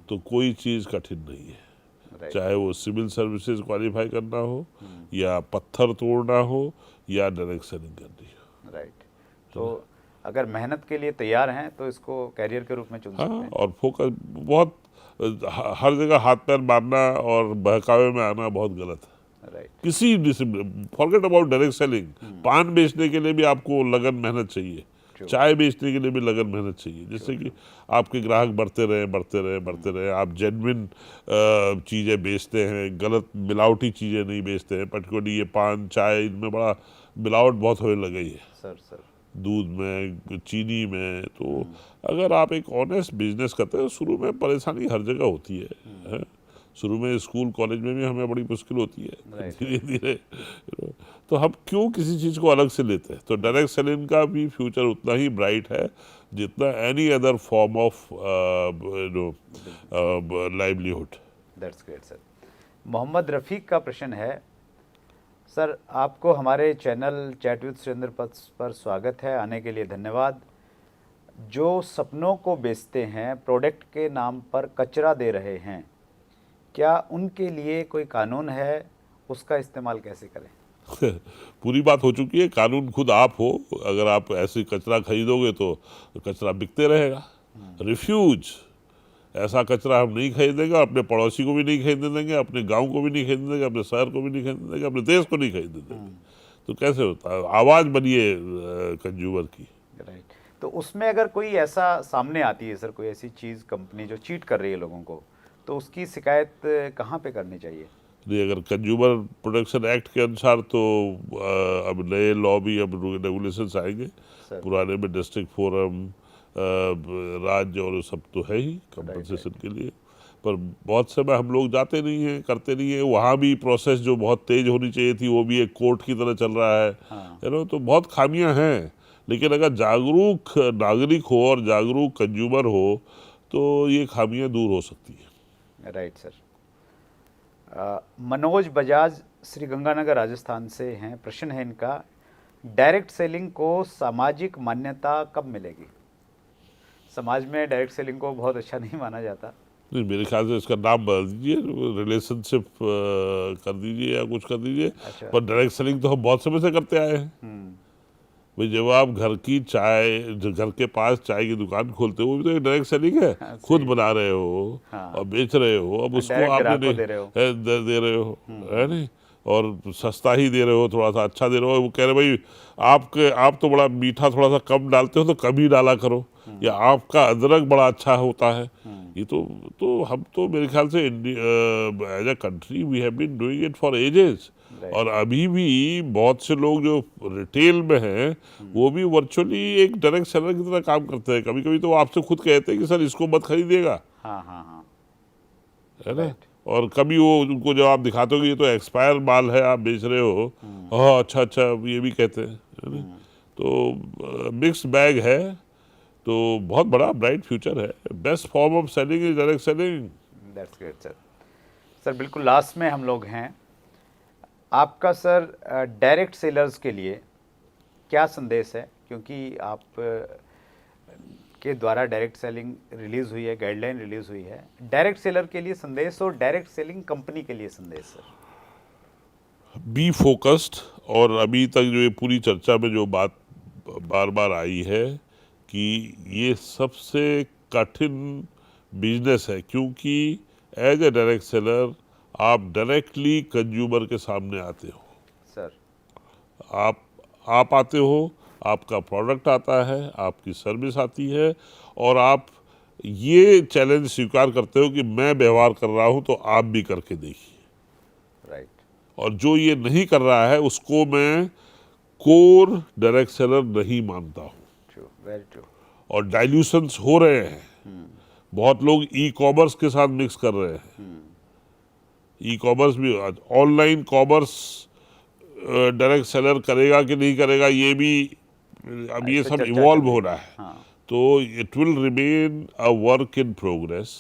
तो कोई चीज़ कठिन नहीं है। चाहे वो सिविल सर्विसेज क्वालिफाई करना हो, या पत्थर तोड़ना हो, या डायरेक्ट सेलिंग करनी हो। राइट। तो अगर मेहनत के लिए तैयार हैं तो इसको कैरियर के रूप में चुन सकते हैं। और फोकस बहुत, हर जगह हाथ पैर मारना और बहकावे में आना बहुत गलत है। राइट। किसी discipline, forget about direct selling. पान बेचने के लिए भी आपको लगन मेहनत चाहिए, चाय बेचने के लिए भी लगन मेहनत चाहिए, जिससे कि आपके ग्राहक बढ़ते रहे। आप जेन्युइन चीज़ें बेचते हैं, गलत मिलावटी चीज़ें नहीं बेचते हैं। पर्टिकुलरली ये पान चाय, इनमें बड़ा मिलावट बहुत होने लग गई है सर। दूध में, चीनी में। तो अगर आप एक ऑनेस्ट बिजनेस करते हैं, शुरू में परेशानी हर जगह होती है। शुरू में स्कूल कॉलेज में भी हमें बड़ी मुश्किल होती है, धीरे धीरे। तो हम क्यों किसी चीज़ को अलग से लेते हैं? तो डायरेक्ट सेलिंग का भी फ्यूचर उतना ही ब्राइट है जितना any other form of livelihood. That's great sir. Mohammad Rafique का प्रश्न है, सर आपको हमारे चैनल चैट विद सुरेंद्र पर स्वागत है, आने के लिए धन्यवाद। जो सपनों को बेचते हैं, प्रोडक्ट के नाम पर कचरा दे रहे हैं, क्या उनके लिए कोई कानून है? उसका इस्तेमाल कैसे करें? पूरी बात हो चुकी है। कानून खुद आप हो। अगर आप ऐसे कचरा खरीदोगे तो कचरा बिकते रहेगा। रिफ्यूज, ऐसा कचरा हम नहीं खरीदेंगे, अपने पड़ोसी को भी नहीं खरीदने देंगे, अपने गांव को भी नहीं खरीदने देंगे, अपने शहर को भी नहीं खरीदने देंगे, अपने देश को नहीं खरीदने देंगे। तो कैसे होता है? आवाज़ बनिए कंज्यूमर की। राइट। तो उसमें अगर कोई ऐसा सामने आती है सर, कोई ऐसी चीज़, कंपनी जो चीट कर रही है लोगों को, तो उसकी शिकायत कहाँ पे करनी चाहिए? नहीं, अगर कंज्यूमर प्रोटेक्शन एक्ट के अनुसार तो अब नए लॉ भी, अब रेगुलेशंस आएंगे। पुराने में डिस्ट्रिक्ट फोरम, राज्य और सब तो है ही कंपनसेशन के लिए। पर बहुत समय हम लोग जाते नहीं हैं, करते नहीं हैं। वहाँ भी प्रोसेस जो बहुत तेज होनी चाहिए थी, वो भी एक कोर्ट की तरह चल रहा है। तो बहुत खामियां हैं। लेकिन अगर जागरूक नागरिक हो और जागरूक कंज्यूमर हो, तो ये खामियां दूर हो सकती हैं। Right sir. मनोज बजाज श्री गंगानगर राजस्थान से हैं। प्रश्न है इनका, डायरेक्ट सेलिंग को सामाजिक मान्यता कब मिलेगी? समाज में डायरेक्ट सेलिंग को बहुत अच्छा नहीं माना जाता। नहीं, मेरे ख्याल से इसका नाम बदल दीजिए, रिलेशनशिप कर दीजिए या कुछ कर दीजिए। अच्छा। पर डायरेक्ट सेलिंग तो हम बहुत समय से करते आए हैं। भाई जब आप घर की चाय, जो घर के पास चाय की दुकान खोलते हो, वो भी तो एक डायरेक्ट सेलिंग है। हाँ, खुद सही। बना रहे हो हाँ। और बेच रहे हो, अब उसको डायरेक्ट आपने ग्राहक को दे रहे हो। दे रहे हो, है नहीं, और सस्ता ही दे रहे हो, थोड़ा सा अच्छा दे रहे हो। वो कह रहे भाई आप तो बड़ा मीठा थोड़ा सा कम डालते हो, तो कम ही डाला करो, या आपका अदरक बड़ा अच्छा होता है। ये तो हम तो मेरे ख्याल से as a country we have been doing it for ages. और अभी भी बहुत से लोग जो रिटेल में हैं, वो भी वर्चुअली एक डायरेक्ट सेलर की तरह काम करते हैं। कभी कभी तो वो आपसे खुद कहते हैं कि सर इसको मत खरीदिएगा, हाँ हाँ हाँ, है ना। और कभी वो उनको जब आप दिखाते हो कि ये तो एक्सपायर माल है आप बेच रहे हो, हाँ अच्छा अच्छा, ये भी कहते हैं, है ना। तो मिक्स बैग है, तो बहुत बड़ा ब्राइट फ्यूचर है। Best form of selling is direct selling. That's great sir. Sir बिल्कुल लास्ट में हम लोग हैं। आपका सर डायरेक्ट सेलर्स के लिए क्या संदेश है? क्योंकि आप के द्वारा डायरेक्ट सेलिंग रिलीज़ हुई है, गाइडलाइन रिलीज़ हुई है। डायरेक्ट सेलर के लिए संदेश और डायरेक्ट सेलिंग कंपनी के लिए संदेश सर। Be focused. और अभी तक जो ये पूरी चर्चा में जो बात बार बार आई है कि ये सबसे कठिन बिजनेस है, क्योंकि एज ए डायरेक्ट सेलर आप डायरेक्टली कंज्यूमर के सामने आते हो। सर आप आते हो, आपका प्रोडक्ट आता है, आपकी सर्विस आती है, और आप ये चैलेंज स्वीकार करते हो कि मैं व्यवहार कर रहा हूं तो आप भी करके देखिए। राइट। और जो ये नहीं कर रहा है उसको मैं कोर डायरेक्ट सेलर नहीं मानता हूं। True, very true. और डाइल्यूशंस हो रहे हैं, बहुत लोग ई कॉमर्स के साथ मिक्स कर रहे हैं। ई कॉमर्स भी, ऑनलाइन कॉमर्स डायरेक्ट सेलर करेगा कि नहीं करेगा, ये भी अब ये इस पे सब चर्चा इवॉल्व चल हो रही रहा है। है। हाँ। तो it will remain a work in progress.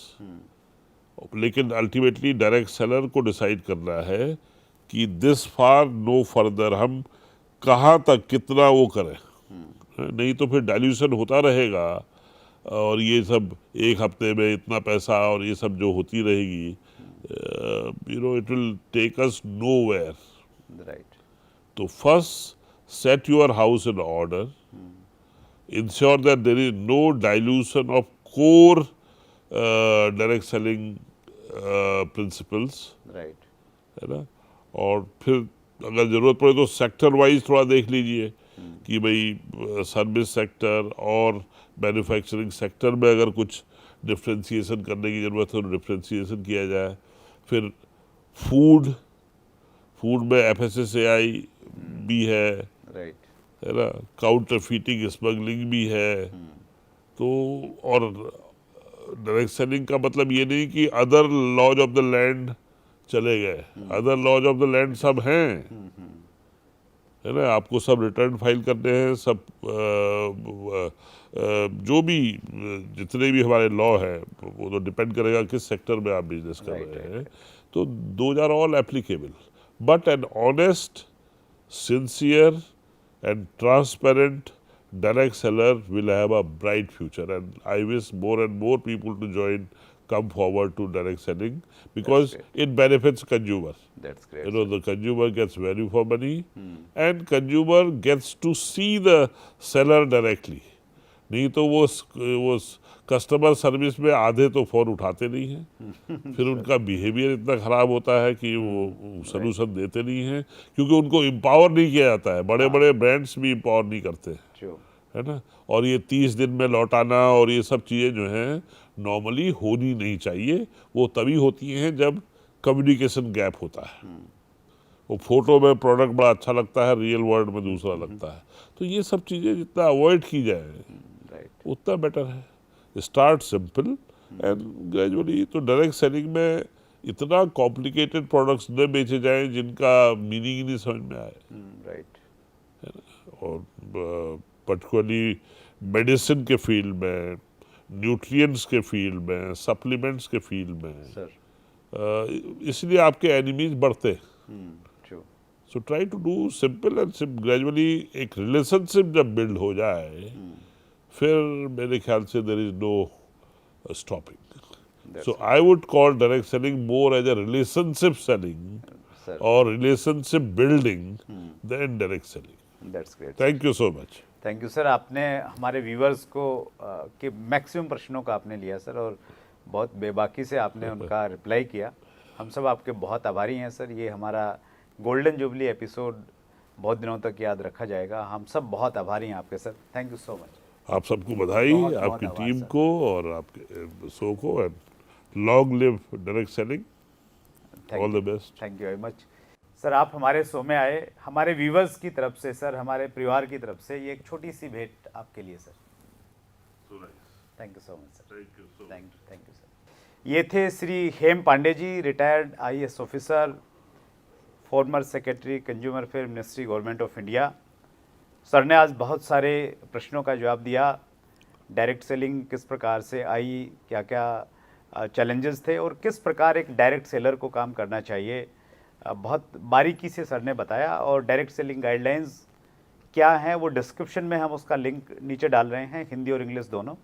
लेकिन अल्टीमेटली डायरेक्ट सेलर को डिसाइड करना है कि दिस फार नो फर्दर, हम कहाँ तक कितना वो करें। नहीं तो फिर डाइल्यूशन होता रहेगा, और ये सब एक हफ्ते में इतना पैसा और ये सब जो होती रहेगी, you know, it will take us nowhere. Right. तो first set your house in order, ensure that there is no dilution of core direct selling principles, right. है ना। और फिर अगर ज़रूरत पड़े तो सेक्टर वाइज थोड़ा देख लीजिए कि भाई सर्विस सेक्टर और मैन्युफैक्चरिंग सेक्टर में अगर कुछ डिफ्रेंशिएशन करने की ज़रूरत है तो डिफ्रेंशिएशन किया जाए। फिर फूड में FSSAI भी है, राइट। है ना, काउंटर फीटिंग स्मगलिंग भी है। तो और डायरेक्ट सेलिंग का मतलब ये नहीं कि other laws of the land चले गए, other laws of the land सब हैं, है ना। आपको सब रिटर्न फाइल करने हैं, सब जो भी जितने भी हमारे लॉ है वो तो डिपेंड करेगा किस सेक्टर में आप बिजनेस कर रहे हैं। तो those are all applicable, but an honest, sincere and transparent direct seller will have a bright future, and I wish more and more people to come forward to direct selling, because it benefits consumer. That's great. You know, the consumer gets value for money, and consumer gets to see the seller directly. नहीं तो वो customer service में आधे तो phone उठाते नहीं हैं, फिर उनका बिहेवियर इतना ख़राब होता है कि वो सलूशन देते नहीं हैं, क्योंकि उनको एम्पावर नहीं किया जाता है। बड़े बड़े ब्रांड्स भी एम्पावर नहीं करते, है ना। और ये 30 दिन में लौटाना और ये सब चीज़ें जो हैं नॉर्मली होनी नहीं चाहिए। वो तभी होती हैं जब कम्युनिकेशन गैप होता है। वो फोटो में प्रोडक्ट बड़ा अच्छा लगता है, रियल वर्ल्ड में दूसरा लगता है। तो ये सब चीज़ें जितना अवॉइड की जाए उतना बेटर है। Start simple and gradually. तो डायरेक्ट सेलिंग में इतना कॉम्प्लिकेटेड प्रोडक्ट्स न बेचे जाएं जिनका मीनिंग ही नहीं समझ में आए। राइट। और पर्टिकुलरली मेडिसिन के फील्ड में, न्यूट्रिएंट्स के फील्ड में, सप्लीमेंट्स के फील्ड में, सर इसलिए आपके एनिमीज बढ़ते हैं। True. So try to do simple and gradually एक रिलेशनशिप जब बिल्ड हो जाए फिर मेरे ख्याल से there is no stopping. So I would call direct selling more as a relationship selling और relationship building then direct selling. That's great. Thank you so much. Thank you sir. आपने हमारे व्यूअर्स को के मैक्सिमम प्रश्नों का आपने लिया sir और बहुत बेबाकी से आपने उनका रिप्लाई किया। हम सब आपके बहुत आभारी हैं सर। ये हमारा गोल्डन जुबली एपिसोड बहुत दिनों तक याद रखा जाएगा। हम सब बहुत आभारी हैं आपके sir. Thank you so much. आप सबको बधाई, आपकी टीम को और आपके शो को। And long live direct selling. All the best. Thank you very much sir. आप हमारे शो में आए, हमारे व्यूवर्स की तरफ से सर, हमारे परिवार की तरफ से ये एक छोटी सी भेंट आपके लिए sir. Thank you so much sir. Thank you sir. ये थे Shri Hem Pande ji, retired IAS officer, former secretary consumer affair ministry government of India. Sir ने आज बहुत सारे प्रश्नों का जवाब दिया। डायरेक्ट सेलिंग किस प्रकार से आई, क्या क्या चैलेंजेस थे और किस प्रकार एक डायरेक्ट सेलर को काम करना चाहिए, बहुत बारीकी से सर ने बताया। और डायरेक्ट सेलिंग गाइडलाइंस क्या हैं वो डिस्क्रिप्शन में हम उसका लिंक नीचे डाल रहे हैं, हिंदी और इंग्लिश दोनों।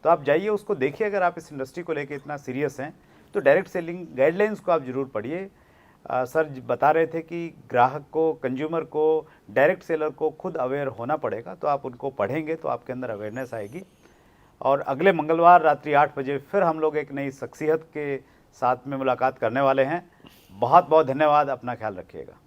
तो आप जाइए उसको देखिए। अगर आप इस इंडस्ट्री को लेकर इतना सीरियस हैं तो डायरेक्ट सेलिंग गाइडलाइंस को आप ज़रूर पढ़िए। सर बता रहे थे कि ग्राहक को, कंज्यूमर को, डायरेक्ट सेलर को खुद अवेयर होना पड़ेगा। तो आप उनको पढ़ेंगे तो आपके अंदर अवेयरनेस आएगी। और अगले मंगलवार रात्रि 8 बजे फिर हम लोग एक नई शख्सियत के साथ में मुलाकात करने वाले हैं। बहुत बहुत धन्यवाद। अपना ख्याल रखिएगा।